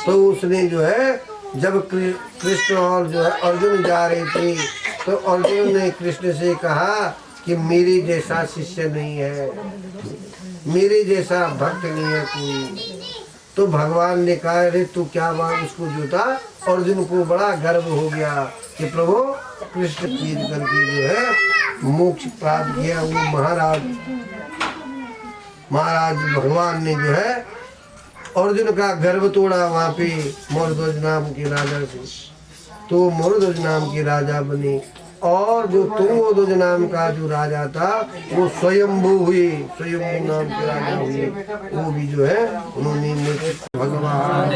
तो उसने जो है जब कृष्ण और जो है अर्जुन जा रहे थे, तो अर्जुन ने कृष्ण से कहा कि मेरे जैसा शिष्य नहीं है, मेरे जैसा भक्त नहीं है कोई। तो भगवान ने कहा अरे तू क्या बात, उसको जो था अर्जुन को बड़ा गर्व हो गया कि प्रभु कृष्ण की करके जो है मोक्ष प्राप्त किया। वो महाराज भगवान ने जो है अर्जुन का गर्व तोड़ा वहाँ पे मोरध्वज नाम के राजा से। तो मोरध्वज नाम के राजा बने, और जो तुंगध्वज नाम का जो राजा था वो स्वयंभू हुए, स्वयंभू नाम के राजा हुए। वो भी जो है उन्होंने भगवान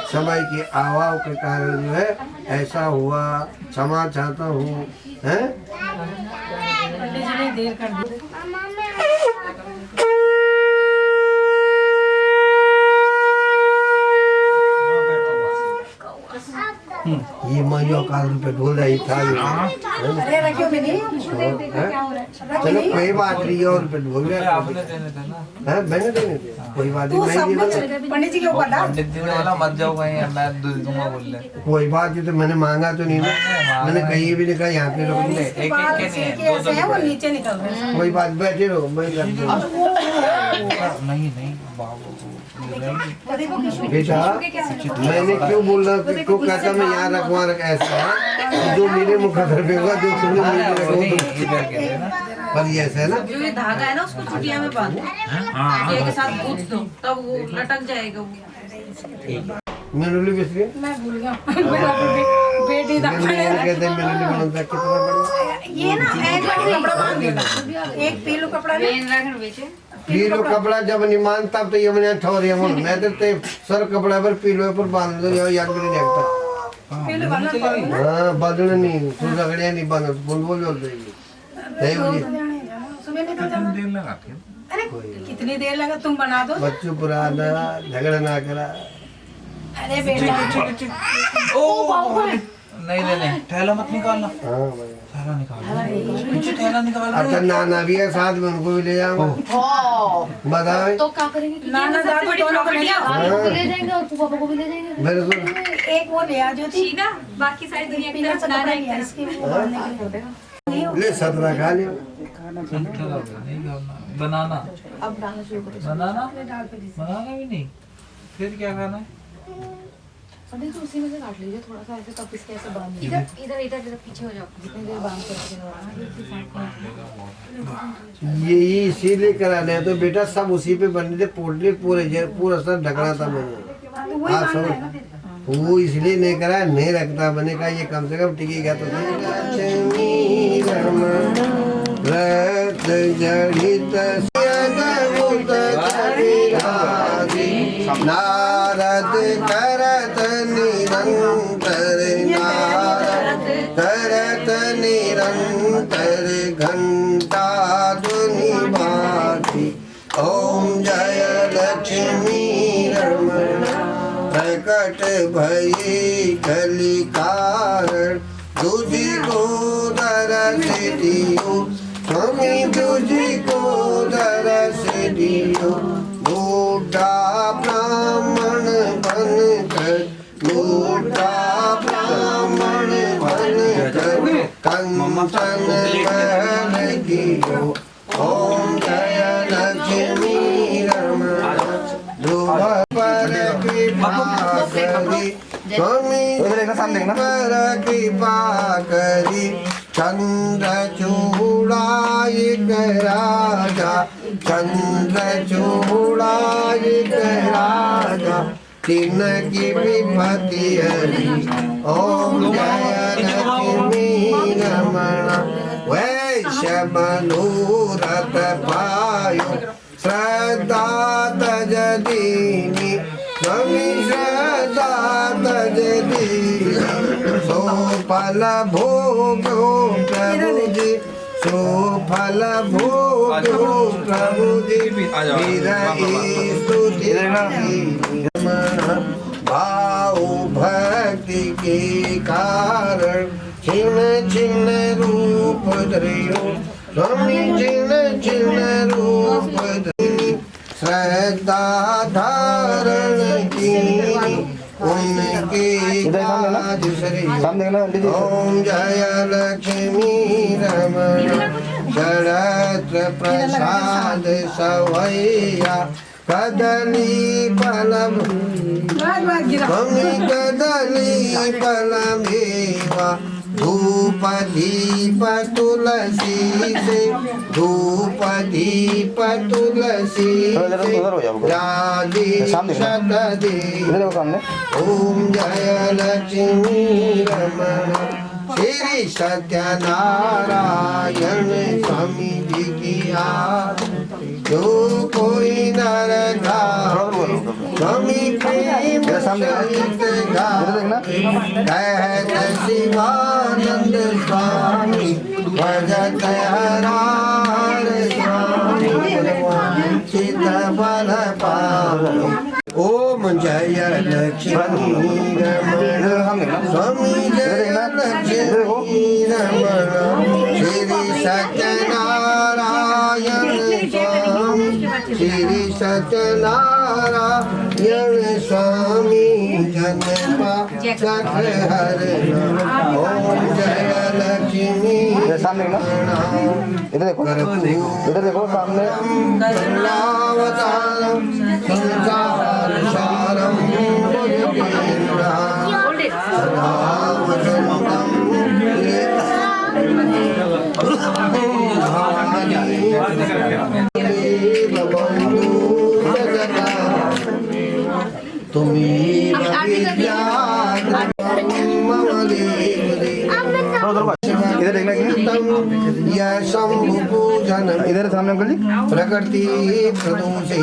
समय के अभाव के कारण जो है ऐसा हुआ, क्षमा चाहता हूँ। ये मैया का रुपये ढोल रही था। चलो कोई बात नहीं, और रुपये ढोल रहे मैंने देने थे, कोई बात नहीं। पंडित जी के ऊपर ना, पंडित जी ने बोला मत जाओ कहीं, मैं दूध दूंगा बोल ले। कोई बात नहीं, तो मैंने मांगा तो नहीं ना, मैंने कहीं भी नहीं कहा यहाँ पे रोक ले। एक के नहीं है, वो नीचे निकल रहे हैं। कोई बात, बैठे रहो, मैं कर दूंगा। नहीं बाबू बेटा मैंने क्यों बोल रहा हूँ, क्यों कहता मैं यहाँ रखवा रख, ऐसा है जो मेरे मुखर पे होगा, जो तुमने मेरे रखो, पर ये ऐसा है ना, जो ये धागा है ना उसको चुटिया में बांधो, चुटिया के साथ गूंथ दो, तब वो लटक जाएगा वो। मेनुली बिस्री मैं भूल गया, बेटी था। कहते हैं मेनुली बनता कितना बड़ा, ये ना एक कपड़ा बांध देना, एक पीलू कपड़ा पीलो कपड़ा जब नहीं मानता तो ये मैंने ठोरी मैं तो सर कपड़ा पर पीलो पर बांध दो, याद भी नहीं रखता। पीलू बांधना। हाँ बांधना नहीं, तू रगड़िया नहीं बांध, बोल देगी। सुबह निकल जाना। अरे कितनी देर लगा, तुम बना दो। बच्चों पुराना झगड़ा ना करा। अरे बेटा नहीं थैला मत निकालना। हाँ भाई थैला निकाल, पीछे थैला निकाल। अच्छा नाना भी है साथ में, उनको भी ले जाऊंगा। बताओ तो क्या करेंगे? नाना दादा दोनों को ले जाओ। आपको भी ले जाएंगे और पापा को भी ले जाएंगे। बिल्कुल। एक वो ले आ जो थी ना, बाकी सारी दुनिया की पीला तरफ ना कपड़ा लिया, इसके भी बांधने के लिए। ले सतरा खा लियो। बनाना, अब डालना शुरू करो। बनाना भी नहीं, फिर क्या खाना है? अरे तो उसी में से काट लीजिए थोड़ा सा, ऐसे तब इसके ऐसे बांध दीजिए। इधर पीछे हो जाओ, जितनी देर बांध करके यही इसीलिए कराने हैं, तो बेटा सब उसी पे बनने थे, पोल्ट्री पूरा सब ढकना था मैंने। हाँ सब वो इसलिए नहीं करा, नहीं रखता, मैंने कहा ये कम से कम टिकेगा तो नारद करत निरंतर, नारद करत निरंतर घंटा ध्वनि बाजी। ओम जय लक्ष्मी रमण प्रकट भई कलि कारण, तुझी को दरस दियो स्वामी, तुझी को दरस दियो। बूढ़ा ब्राह्मण बनकर, बूढ़ा ब्राह्मण बनकर कंचन बहन कियो। ओम जय लक्ष्मी रमण ध्रुव पर कृपा करी, स्वामी पर कृपा करी। चंद्र चूड़ायक राजा चंद्रचूड़ायित राजा तिनकी विपत्ति हरि ओम जय लक्ष्मी रमण वैश्यमनोरथ पायो श्रद्धा तज दीनी स्वामी श्रद्धा तज दीनी सो फल भोगो प्रभु जी सो फल भोगो प्रभु जी स्तुति भाव भक्ति के कारण छिन्न छिन्न रूप धरियो स्वामी छिन्न छिन्न रूप धरि श्रद्धा धारण की उनके काज श्री ओम जय लक्ष्मी रमण शरत्र प्रसाद सवैया कदली फलम कदली फलमेवा धूप दीप तुलसी से धूप दीप तुलसी ओम जय लक्ष्मी रमण श्री सत्यनारायण स्वामी जी की आरती जो कोई नर गावे स्वामी प्रेम सहित गावे कहत शिवानंद स्वामी भजत हरार स्वामी चित बल पावे ओम जय लक्ष्मी रमण स्वामी जय लक्ष्मी रमण श्री सत्यनारायण स्वामी श्री सत्यनारायण स्वामी जन्मा हर ओम जय लक्ष्मी इधर देखो सामने करुणावतारम संसार सारम तुम्ही इधर देखना यह शंभु पूजन इधर सामने अंकल जी प्रकृति प्रदोषे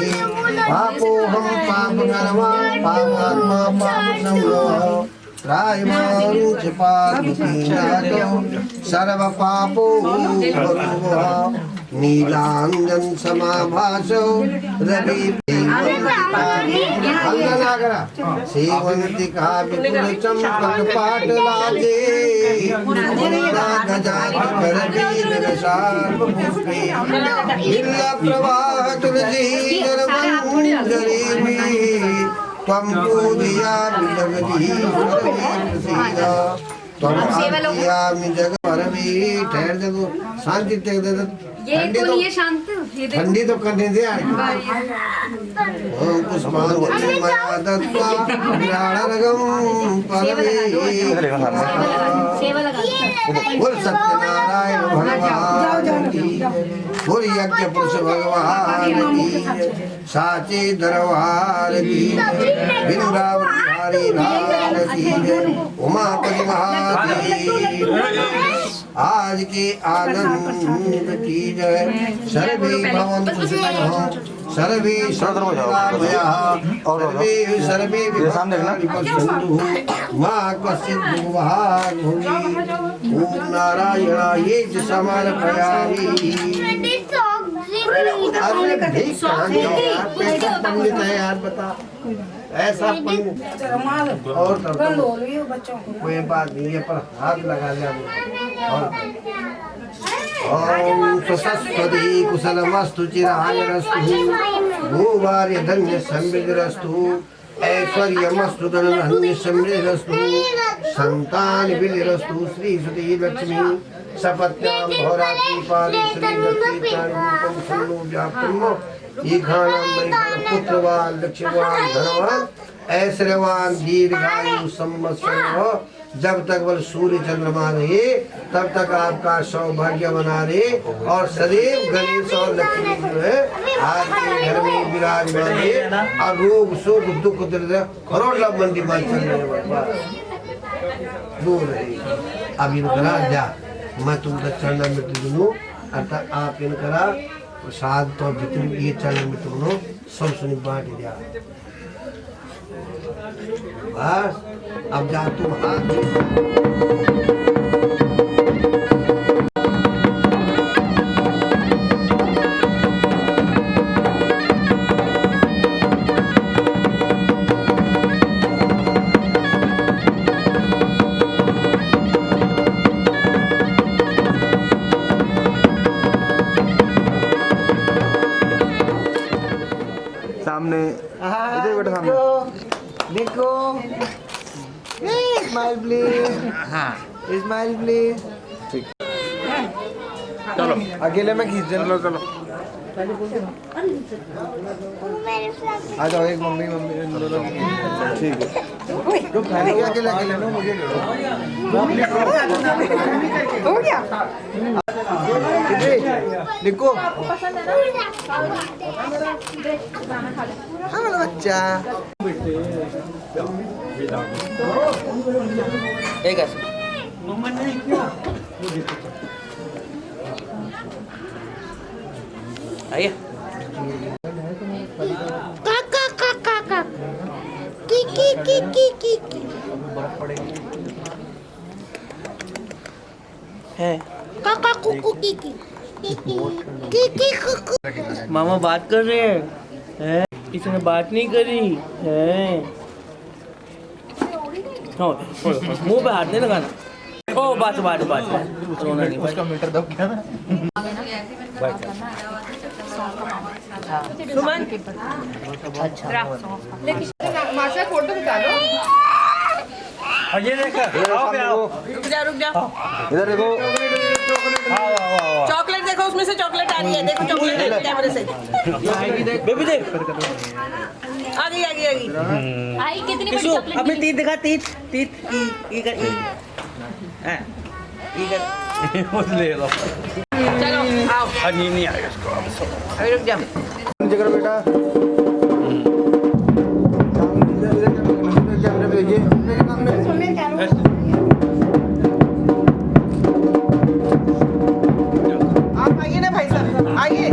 पापो हम पाप कर्मा पापात्मा पाप संभव त्रायमारुच पार्वती सर्व पापो नीलांजन समाभासो रवि अंगनागरा सेवंतिका विपुल चंपक पाट लागे गजात कर वीर रसार्प पुष्पे इल्ला प्रवाह तुलसी जरमंजरी त्वं पूजयामि जगदीश प्रसीदा त्वं आज्ञयामि जगपरमे ठहर जगो शांति त्याग दे ठंडी तो करने दे यार ओम पुष्पांजलि मया दत्ता विराडरगम परमे बोल सत्यनारायण भगवान की बोल यज्ञ पुरुष भगवान की साचे दरबार की वृंदावन बिहारी लाल की उमापति महादेव आज के आनंद की जय सर्वे भवन्तु सुखिनः सर्वे सर्वे विपश्यन्तु मा कश्चित् दुर्भाग् भवेत् ओम नारायणाय च समर्पयामि पंडित है यार बता ऐसा पंडित और कोई बात नहीं है पर हाथ लगा लिया ओम स्वस्ति कुशलमस्तु चिरायणस्तु भूभार्य धन्य समृद्धिरस्तु ऐश्वर्यमस्तु धनधान्य समृद्धिरस्तु संतान विलिरस्तु श्री सुती लक्ष्मी सपत्यां भोरात्रि पारि श्री लक्ष्मी चारुरूपं सन्नो व्याप्तम् ईखानां मयिखान पुत्रवान लक्ष्मीवान धनवान ऐश्वर्यवान दीर्घायु संवत्सरः जब तक बल सूर्य चंद्रमा रहे तब तक आपका सौभाग्य बना रहे और सदैव गणेश और लक्ष्मी जो है आपके घर में विराजमान है और रोग सुख दुख दर्द करोड़ मंडी बात चल रही दूर रही। अब इनकरा जा मैं तुमका चरण में दूँ अर्थात आप इनकरा प्रसाद तो जितने ये चरण में तुम सब सुनी बांट दिया बस। अब जा तुम हाथ सामने इधर बेटा सामने देखो स्माइल प्लीज। हाँ स्माइल प्लीज। ठीक चलो अकेले में खींच चलो चलो आ जाओ एक मम्मी ठीक है तो अकेले अकेले लो मुझे हो गया निको अच्छा एक ऐसे आइए मामा बात कर रहे हैं किसी ने बात नहीं करी है मुंह पे हाथ नहीं लगाना। ओ बात बात बात रोना नहीं उसका मीटर दब गया ना। सुमन अच्छा मास्टर फोटो निकालो। ये देखो आओ पे आओ रुक जा इधर देखो चॉकलेट देखो उसमें से चॉकलेट आ रही है। देखो चॉकलेट कैमरे से बेबी देख आ गई आई कितनी बड़ी किसु चॉकलेट अपनी तीत दिखा तीत ई कर हां ई कर उस ले लो चलो आओ। नहीं आएगा इसको अभी रुक जा जगह बेटा कैमरे पे देखिए आप आइए ना भाई साहब आइए।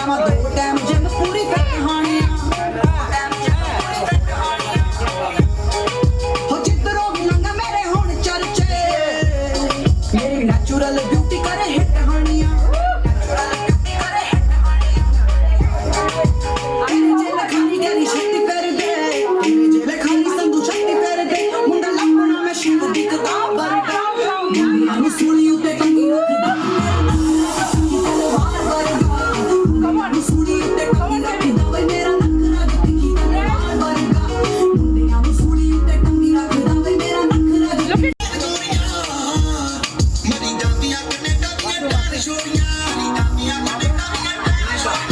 जावा 2 टाइम जिम पूरी कर कहानियां हो जिधरों भी लंघा मेरे होण चर्चे मेरी नेचुरल ब्यूटी करे हिट कहानियां जेल खानी गरी शक्ति कर दे जेल खानी संधू शक्ति कर दे मुंडा लपना में शिव दी किताब भर दे मुंडियां सुनी उते टंगी रखदा तलवार वर्गा कमानी सुनी उते टंगी रखदा वे मेरा नखरा दिखी तलवार वर्गा मुंडियां सुनी उते टंगी रखदा वे मेरा नखरा दिखी मरी जांदियां कनेडा दियां डार छोड़ियां मरी जांदियां कनेडा दियां डार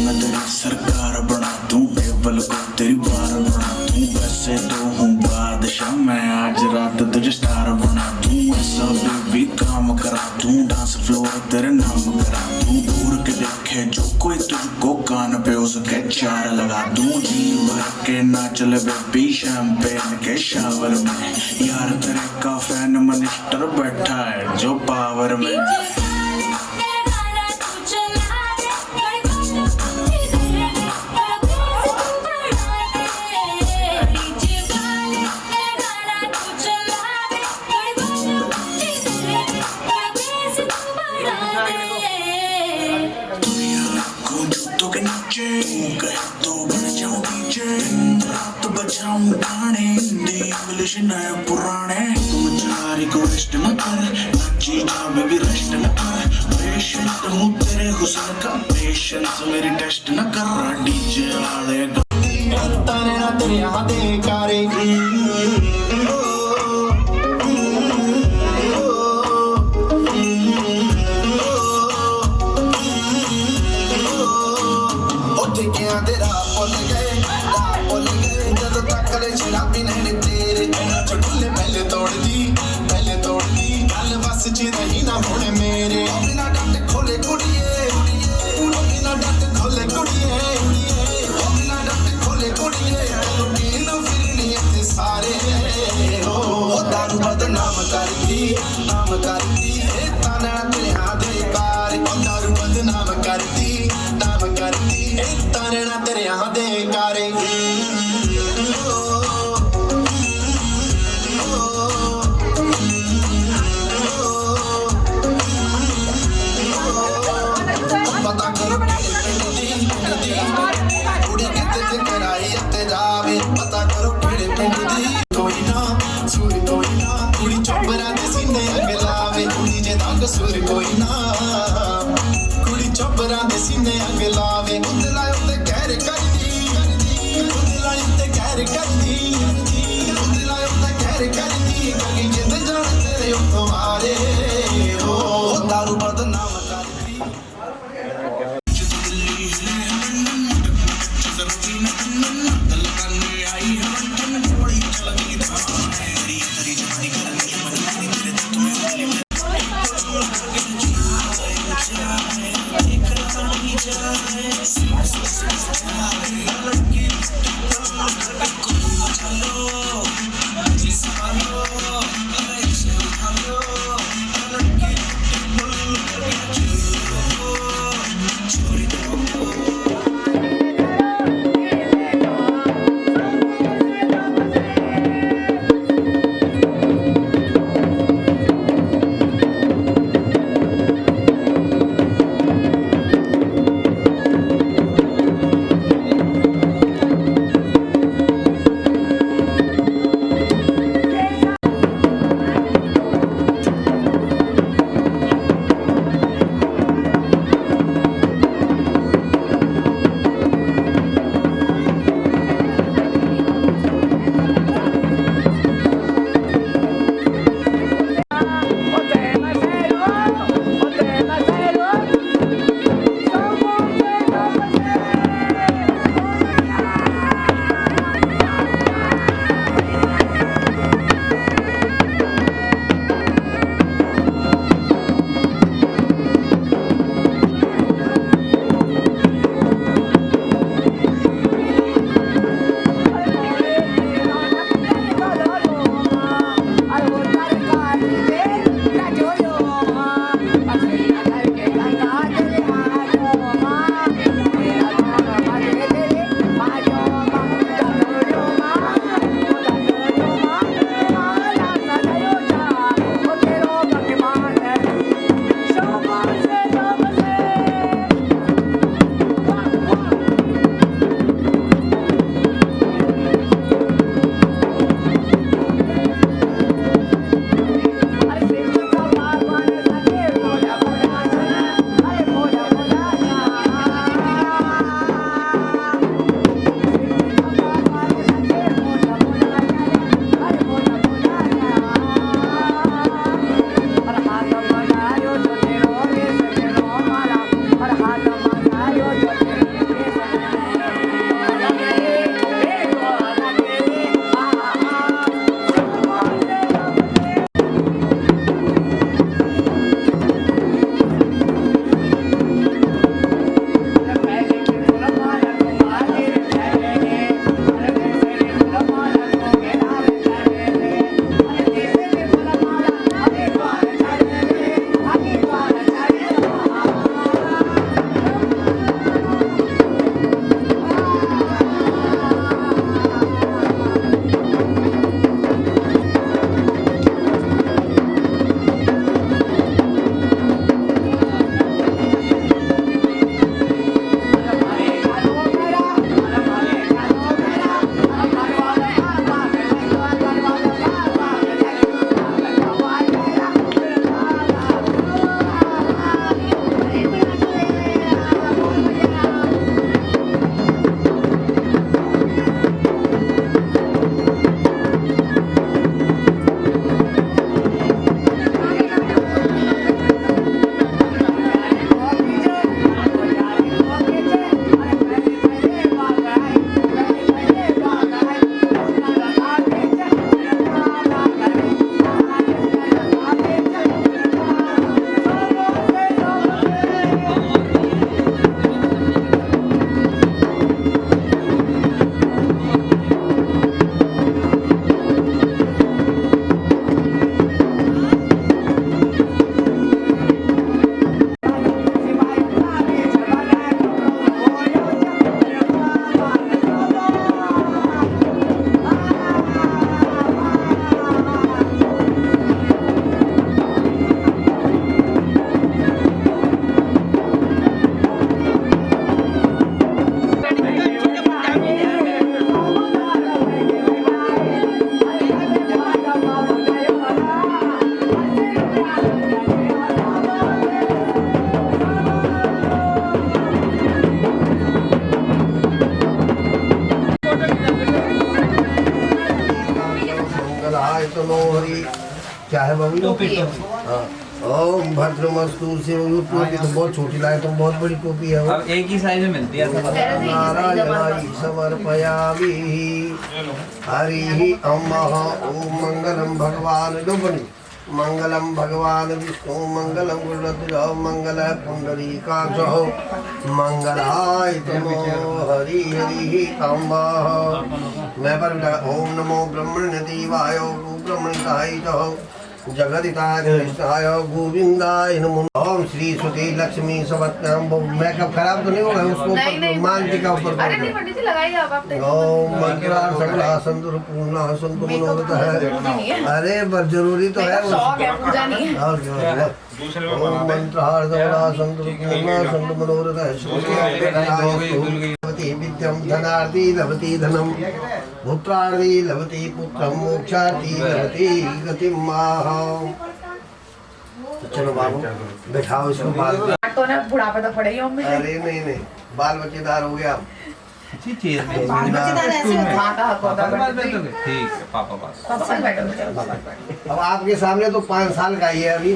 मैं तेरी सरकार बना दूं टेबल को तेरी बार बना दूं वैसे तो हूँ बादशाह मैं आज रात तुझे स्टार बना दूं ऐसा बेबी काम करा दूं डांस फ्लोर तेरे नाम करा दूं दूर के देखे जो कोई तुझको कान पे उसके 4 लगा दूं जी भर के ना चले बेबी शैंपेन के शावर में यार तेरे का फैन मिनिस्टर बैठा है जो पावर में तो बन जाऊं डीजे रात बजाऊं गाने हिंदी इंग्लिश नए पुराने तुम चारी को रेस्ट न कर अच्छी जावे भी रेस्ट न कर पेशेंट हूँ तेरे हुस्न का पेशेंस मेरी टेस्ट न कर डीजे वाले तारे ना तेरे यहाँ दे कारे पहले तोड़ दी गल बस च नहीं ना होने मेरे बिना डट खोले कुड़िए बिना डट खोले कुड़िए बिना डट खोले कुड़िए लुटीन फिरनी इतने सारे हो दारू बदनाम करती ताना तेरे हाथ कार दारू बदनाम करती ताना तेरे हाथ कारे पता करो कुड़ी किते कराई ते जावे पता करो केड़े पिंड दी कोई ना सूर कोई ना कुड़ी चोबरा दे सीने अग लावे कुड़ी जे दंग सूर कोई ना कुड़ी चोबरा दे सीने अग लावे उदला उते कहर करदी उदला उते कहर करदी उदला उते कहर करदी कभी जिंद जान तेरे तुम्हारे हो दारू बदनाम करदी मंगलाय तनो हरि। क्या है बाबू? हाँ। ओम भद्रमस्तु शिव। टोपी तो बहुत छोटी लाए, तो बहुत बड़ी टोपी है वो। अब एक ही साइज में मिलती है। नारायणाय समर्पयामि। हरि ओम मंगलम भगवान लोबनी मंगलम भगवान विष्णु मंगलम गुरुद्र मंगल पुंडरीकाक्ष मंगलाय तनो हरि हरि अम्ब। मैं पर ओम नमो ब्रह्मण्य देवाय ब्रह्मणिताय जगदिताय कृष्णाय गोविंदाय नमो। ओम श्री सुती लक्ष्मी सवत्याम। मेकअप खराब तो नहीं होगा उसको? मानती का ऊपर ओम मंगलार सकला संतुर पूर्णा संतु मनोरथ है। अरे पर जरूरी तो है ओम मंत्रहार दौड़ा संतुर पूर्णा संतु मनोरथ है। विद्यम धनार्थी लभते धनम पुत्रार्थी लभते पुत्रम मोक्षार्थी लभते गतिम। चलो बाबू बैठाओ इसको। बाल तो ना बुढ़ापा तो पड़ेगी मम्मी। अरे नहीं बाल बच्चेदार हो गया। अच्छी चीज में ठीक है पापा पास। अब आपके सामने तो 5 साल का ही है अभी।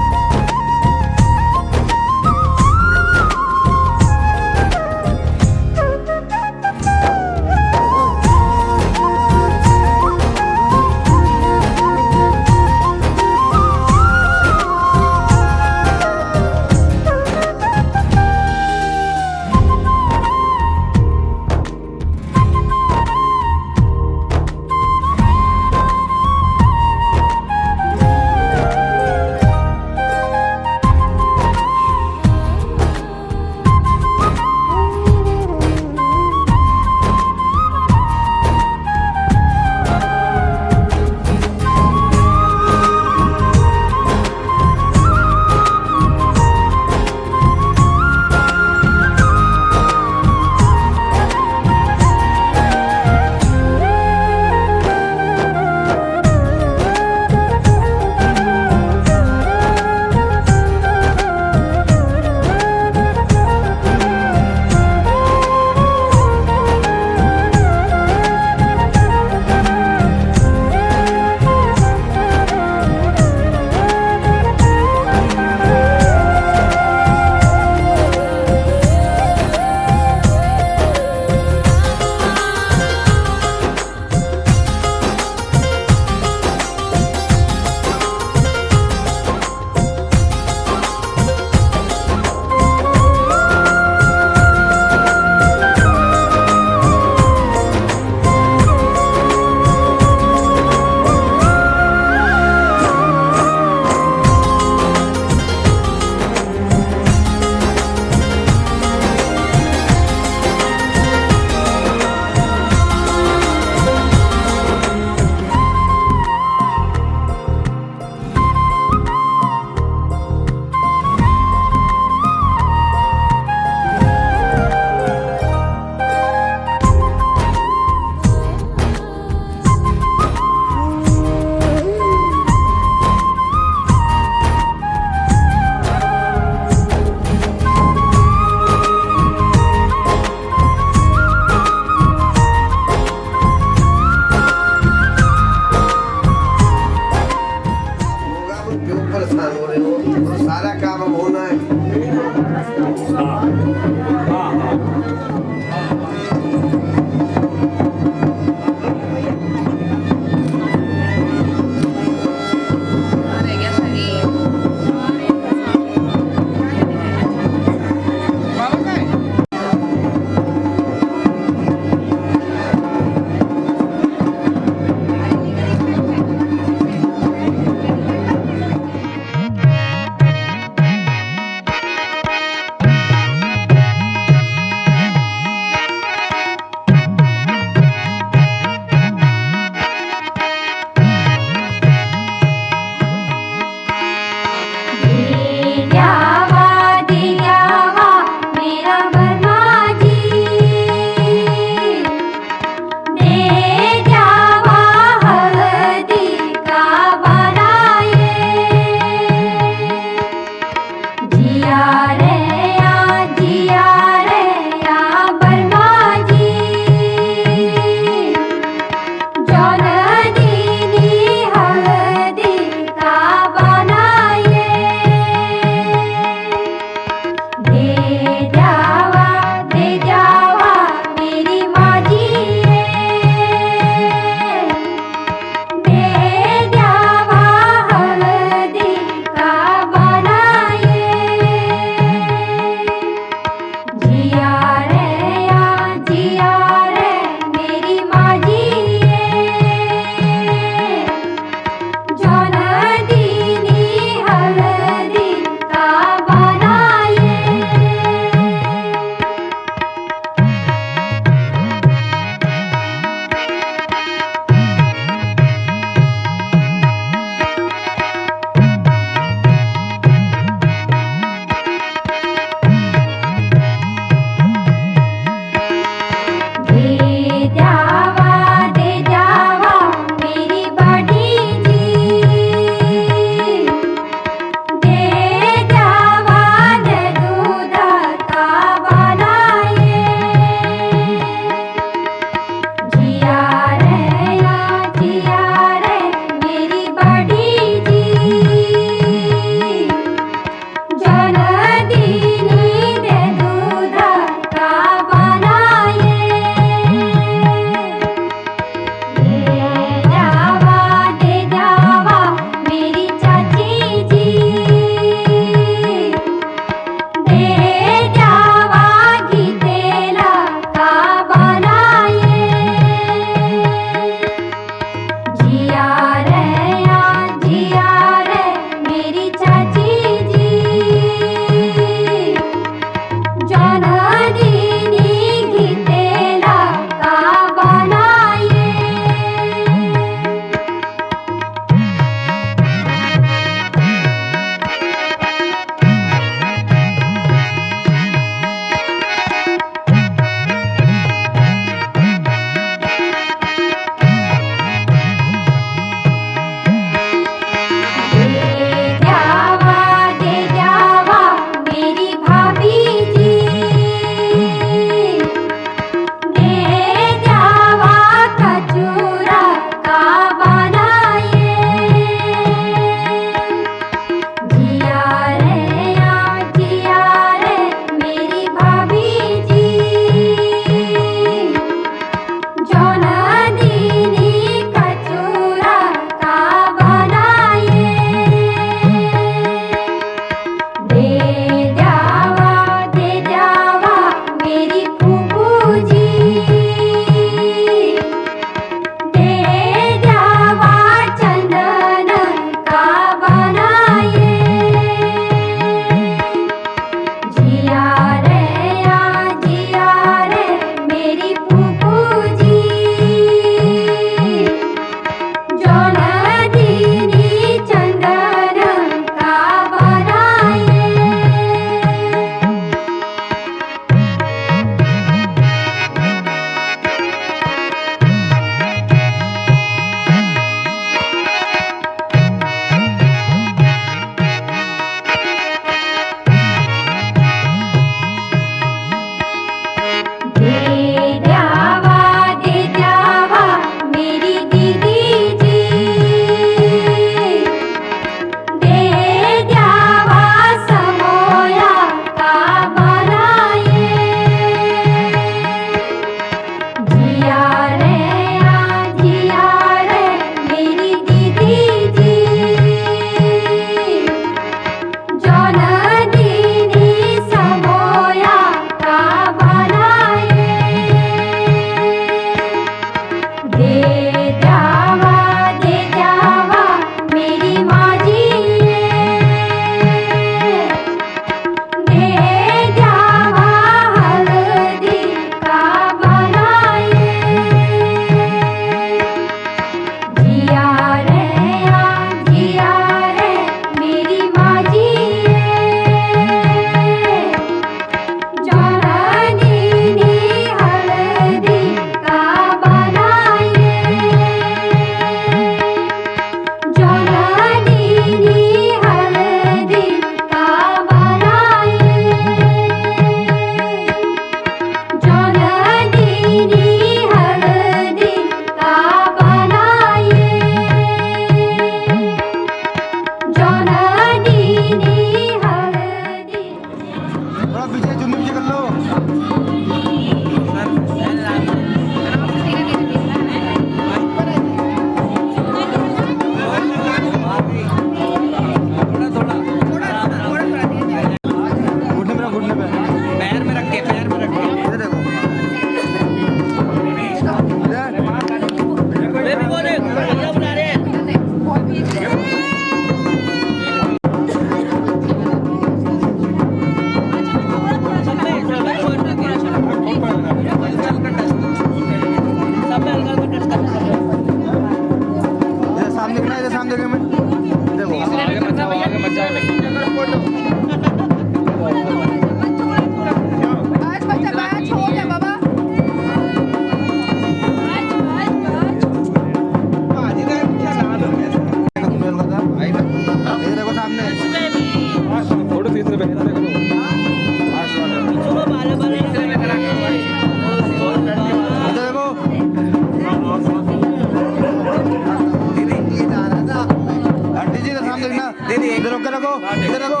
इधर देखो,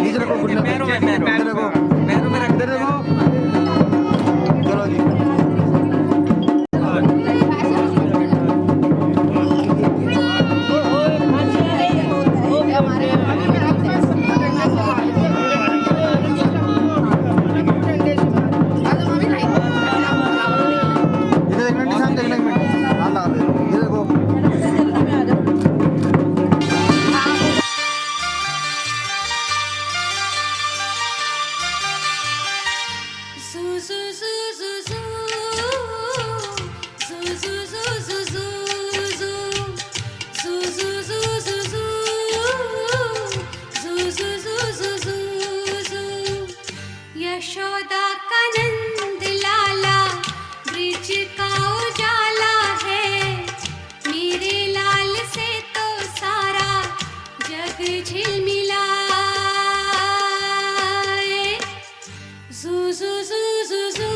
नीचे रखो, गुड़िया पैरों में पैरों इधर देखो, पैरों में रख इधर देखो। चलो जी। इधर एक मिनट निशान, देखना एक मिनट, हाथ लगा दे, इधर देखो। यशोदा का नंद लाला ब्रिज का उजाला है, मेरे लाल से तो सारा जग झिलमिलाए। जू जू जू जू जू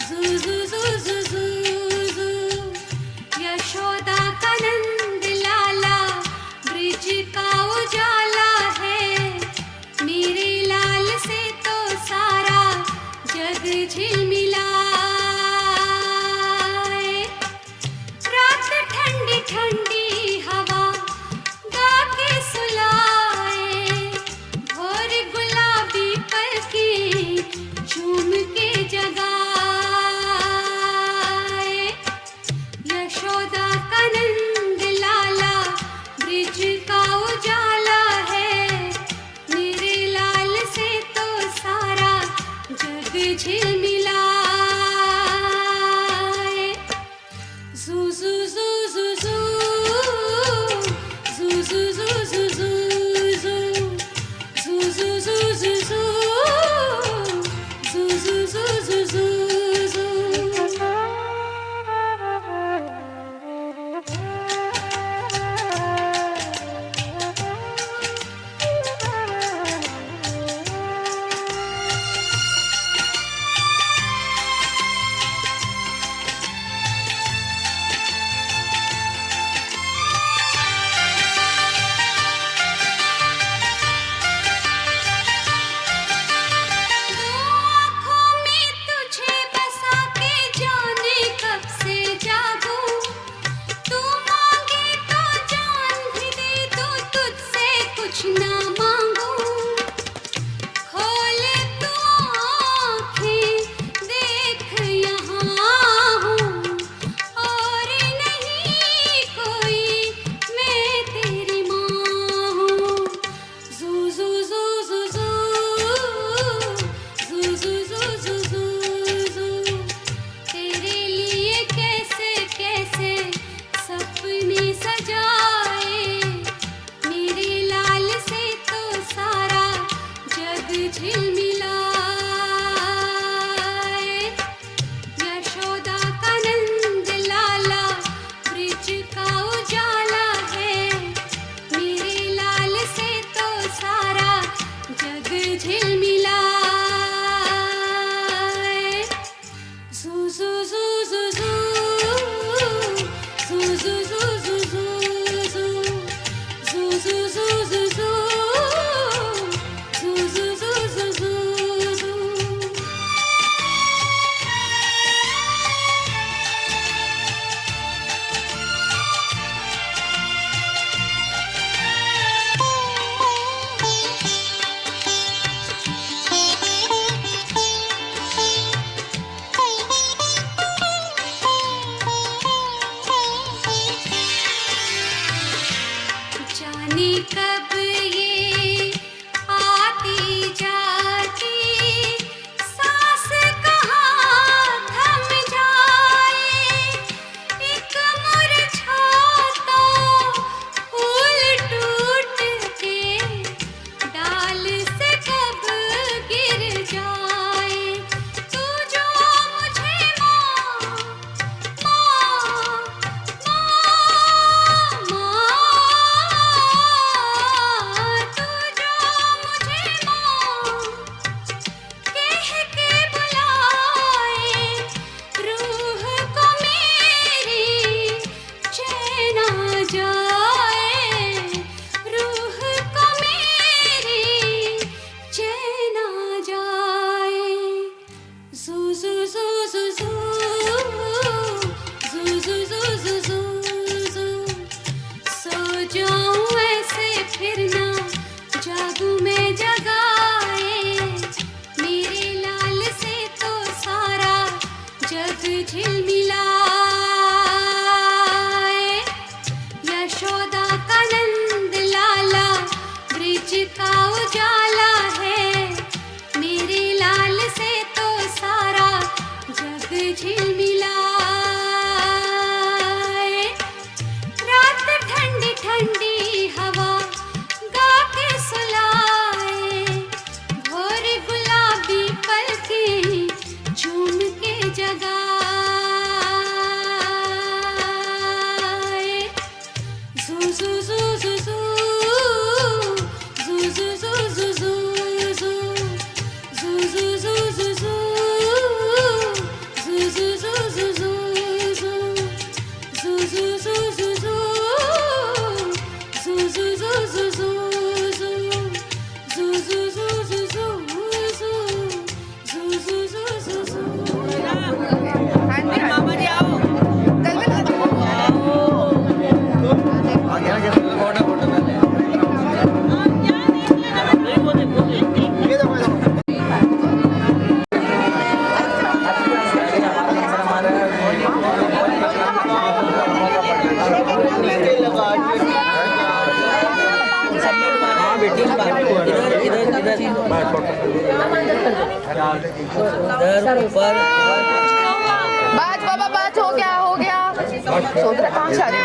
जू जू जू जू जू जू, यशोदा का नंद लाला ब्रिज का उजाला है, मेरे लाल से तो सारा जग झिलमिलाए। रात ठंडी ठंडी हवा गा के सुलाए, भोर गुलाबी पलके झूम के जगाए। यशोदा का नंद लाला ब्रिज का उजाला है, मेरे लाल से तो सारा जग झिलमिलाए। जू जू जू जू जू बात बाबा बात हो गया सोच रहा कहाँ शादी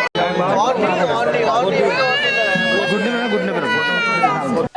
घुटने पे रखो।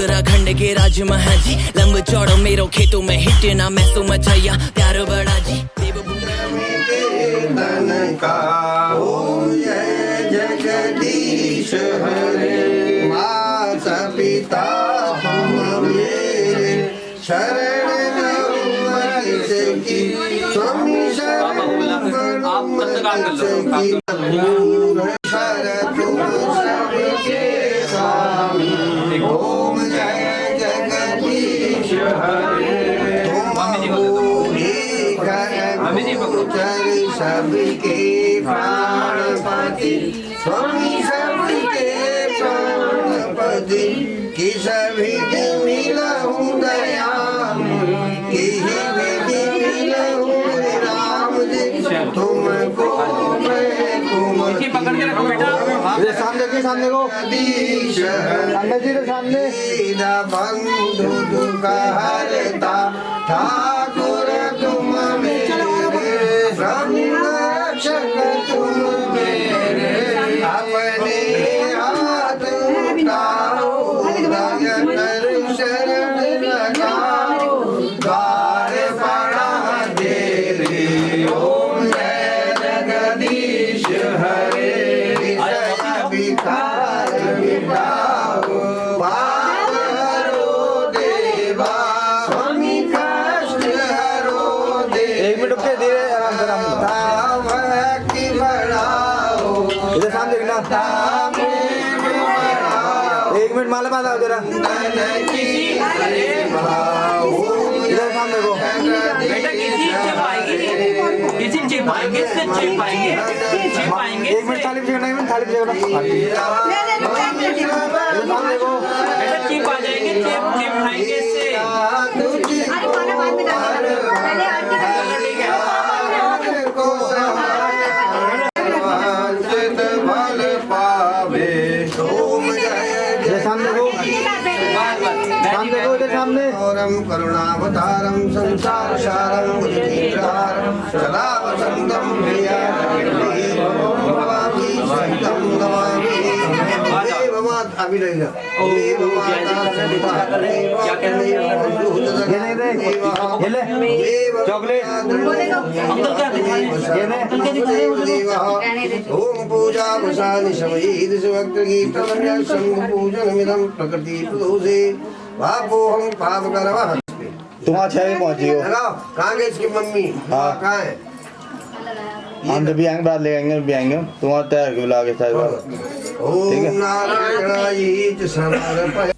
उत्तराखंड के राजमहल जी लंब चौड़ो मेरो खेतों में हिट ना मैं सुमचैया प्यार बड़ा जी का ओम जय जगदीश हरे माता पिता तुम मेरे शरण की स्वामी शरण सबके स्वामी ओम जय जगदीश हरे सबके प्राणपति स्वामी सबके प्राणपति कि सभी मिलहूँ दयाल कि विधि मिलहूँ राम जी तुमको मैं सामने को सामने बंधु दुख हरता ठाकुर तुम मेरे संरक्षक तुम मेरे अपने हाथ उठाओ दया कर शरण लगाओ द्वार बड़ा दे रे ओम जय जगदीश हरे विकार मिटाओ पाप हरो देवा स्वामी कष्ट हरो देवा। 1 मिनट रुके धीरे आराम से भक्ति बढ़ाओ इधर सामने देखना 1 मिनट माला बांधा जरा इधर सामने को बेटा किसी चिप पाएंगे 1 मिनट थाली पे नहीं थाली पे सामने को बेटा चिप आ जाएंगे चिप खाएंगे इससे सामने औरम करुणावतारम संसार सारम बुद्धिहारम सदा वसंतम भवामी संतम नमामि देव माता अभी रहेगा देव माता सविता चॉकलेट ओम पूजा वसानि समयीद भक्त गीत संग पूजन मिदम प्रकृति प्रदोषे बापो हम पाप करवा तुम अच्छा ही पहुंची हो लगाओ कहाँ गए इसकी मम्मी हाँ कहाँ है हम जब भी आएंगे बात ले आएंगे भी आएंगे तुम्हारा तैयार क्यों लागे साथ ओम नारायण समर्पय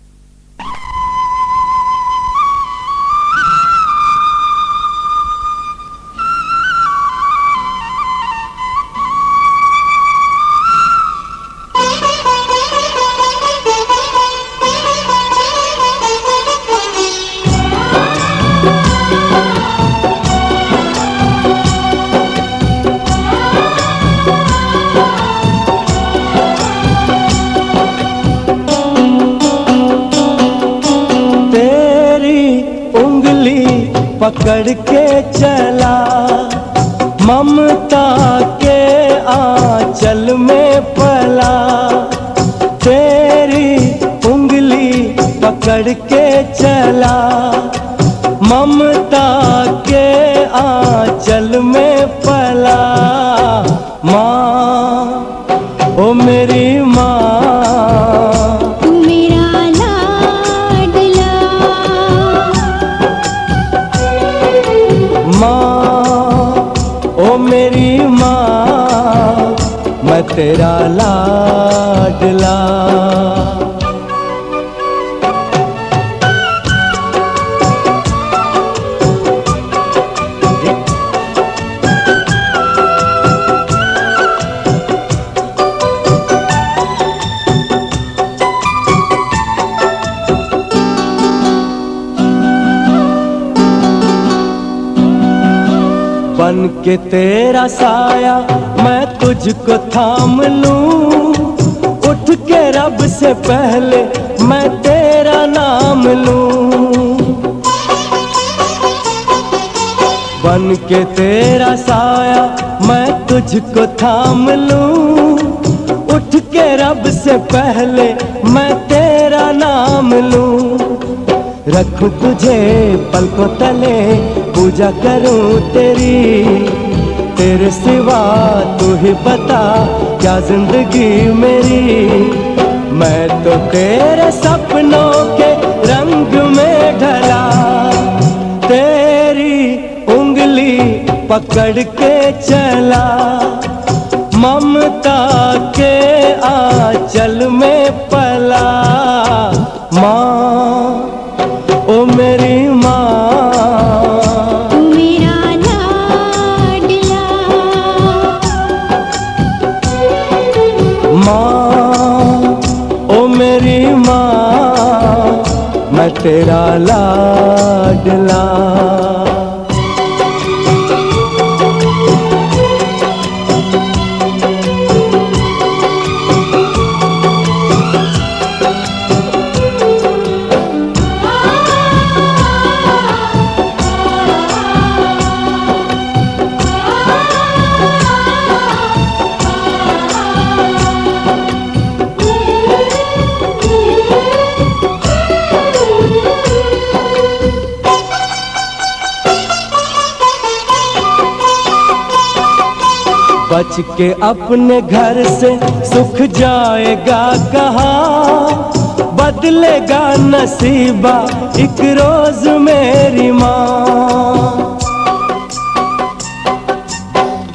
पकड़ के चला ममता के आंचल में पला तेरी उंगली पकड़ के चला ममता के आंचल में पला माँ ओ मेरी माँ ओ मेरी माँ मैं तेरा लाडला बन के तेरा साया मैं तुझको थाम लूं उठ के रब से पहले मैं तेरा नाम लूं बन के तेरा साया मैं तुझको थाम लूं उठ के रब से पहले मैं तेरा नाम लूं, रखूं तुझे पलकों तले, पूजा करूं तेरी, तेरे सिवा तू ही बता क्या जिंदगी मेरी। मैं तो तेरे सपनों के रंग में ढला, तेरी उंगली पकड़ के चला, ममता के आंचल में पला। माँ ओ मेरी माँ, तू मेरा लाडला, माँ ओ मेरी माँ, मैं तेरा लाडला। बच के अपने घर से सुख जाएगा कहाँ, बदलेगा नसीबा एक रोज मेरी माँ।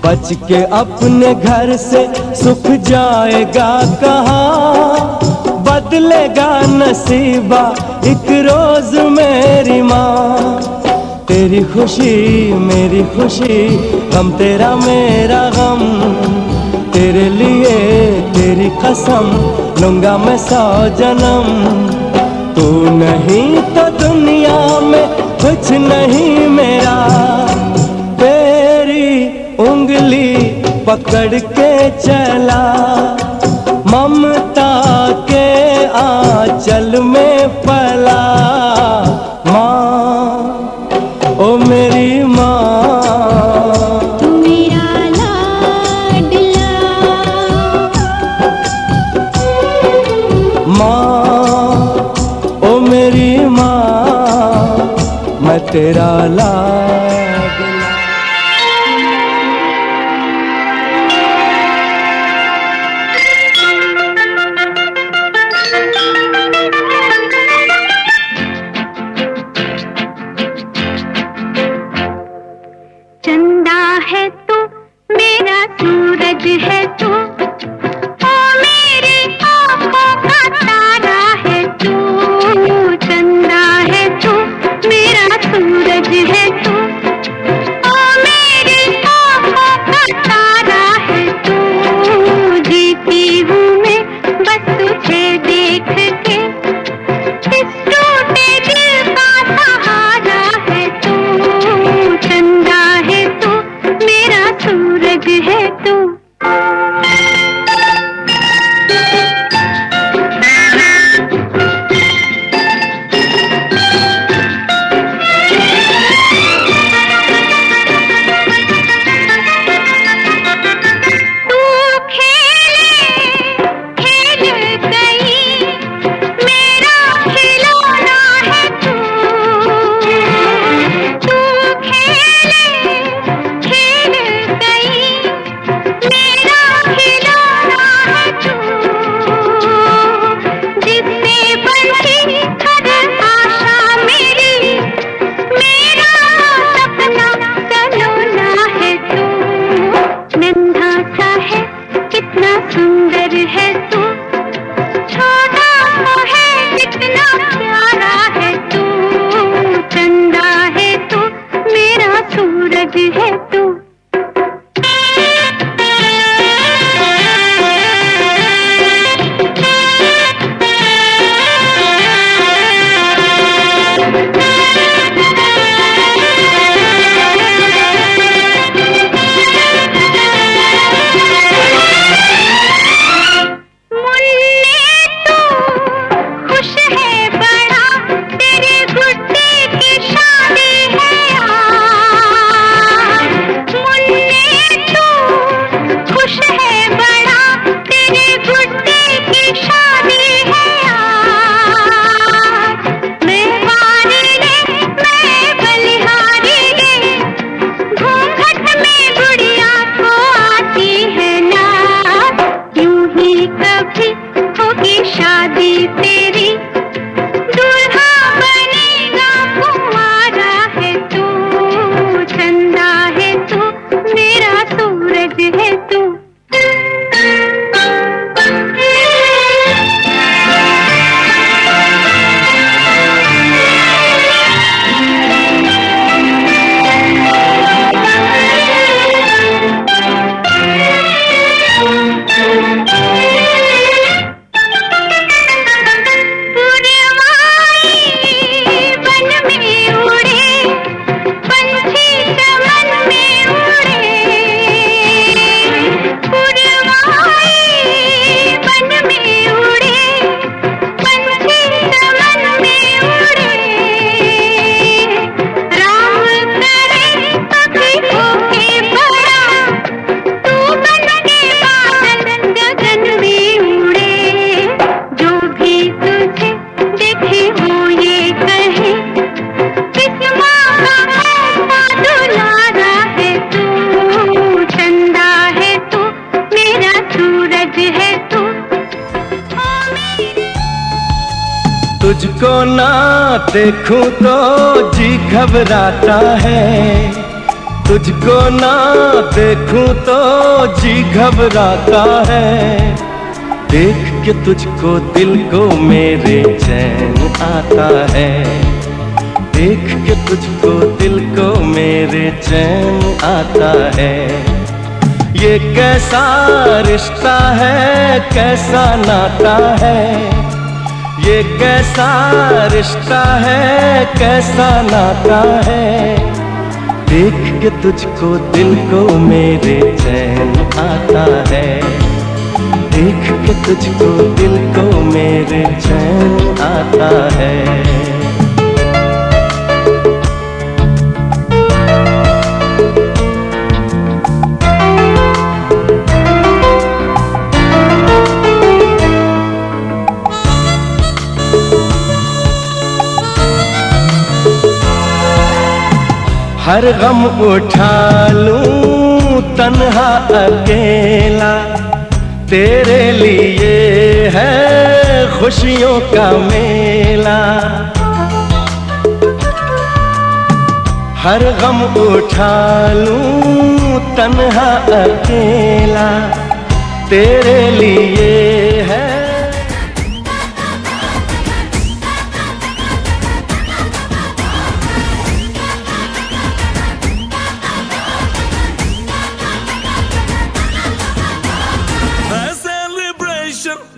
बच के अपने घर से सुख जाएगा कहाँ, बदलेगा नसीबा एक रोज मेरी माँ। तेरी खुशी मेरी खुशी, गम तेरा मेरा गम, तेरे लिए तेरी कसम लूंगा मैं 100 जन्म। तू नहीं तो दुनिया में कुछ नहीं मेरा, तेरी उंगली पकड़ के चला, ममता के आंचल में पला। माँ ओ मेरी माँ, तू मेरा लाडला, माँ ओ मेरी माँ, मैं तेरा लाडला। चंदा है तू मेरा सूरज है तू, ओ मेरी आंखों का तारा है तू। चंदा है तू मेरा सूरज है तू, ओ मेरी आंखों का तारा है तू। जीती हूँ मैं बस तुझे देख के, इस टूटे दिल का सहारा है तू। चंदा है तू मेरा सूरज है तू। तू खेले खेल गई, मेरा खिलौना है तू। तू खेले खेल गई, मेरा खिलौना है तू। जिससे बनती हर आशा मेरी, मेरा सपना सलोना है तू। नन्हा सा है कितना सुंदर है तू, छोटा सा है कितना प्यारा है तू। चंदा है तू मेरा सूरज है तू। खुश है बड़ा, तेरे गुड्डे की शादी है आज। तुझको ना देखूं तो जी घबराता है, तुझको ना देखूं तो जी घबराता है। देख के तुझको दिल को मेरे चैन आता है, देख के तुझको दिल को मेरे चैन आता है। ये कैसा रिश्ता है, कैसा नाता है, ये कैसा रिश्ता है, कैसा नाता है। देख के तुझको दिल को मेरे चैन आता है, देख के तुझको दिल को मेरे चैन आता है। हर गम उठा लूं तन्हा अकेला, तेरे लिए है खुशियों का मेला। हर गम उठा लूं तन्हा अकेला, तेरे लिए है।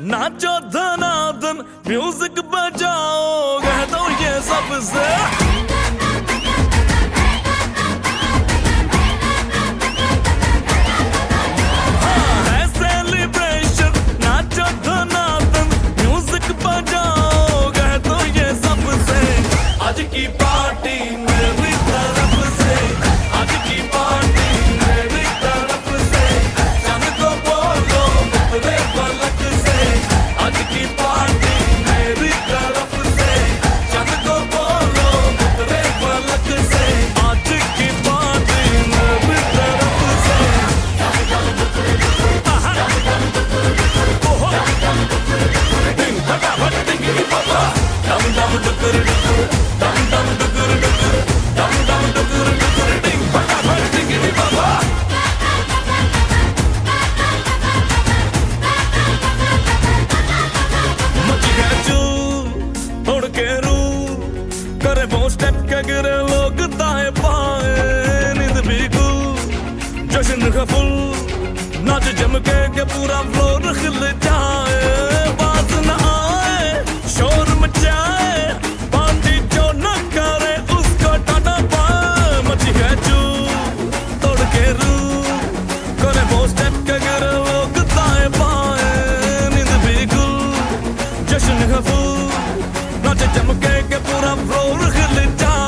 नाचो धनाधन म्यूजिक बजाओ, कह दो ये सबसे। है सेलिब्रेशन, नाचो धनाधन म्यूजिक बजाओ, कह दो ये सबसे। आज की पार्टी मेरी तरफ से, आज की पार्टी मेरी तरफ से। चंद को बोलो उतरे पलक से, आज की पार्टी मेरी तरफ से। चंद को बोलो उतरे पलक से, आज की पार्टी मेरी तरफ से। दिन फटाफट टिंगी पापा, डम डम डुकर डुकर, डम डम डुकर डुकर, डम डम डुकर डुकर, दिन फटाफट टिंगी पापा। उड़ के रू करे वो स्टेप के गिरे लोग दाएं बाएं, नींद भी गुल जश्न का फुल, नाच जम के पूरा फ्लोर खिल जाए। बात न आए शोर मचाए, बांधी जो न करे उसको टाटा पाए। मची है चू तोड़ के रू करे वो स्टेप के गिरे लोग दाएं बाएं, नींद भी गुल जश्न का फूल, नाचे चमके के पूरा फ्लोर खिल जाए।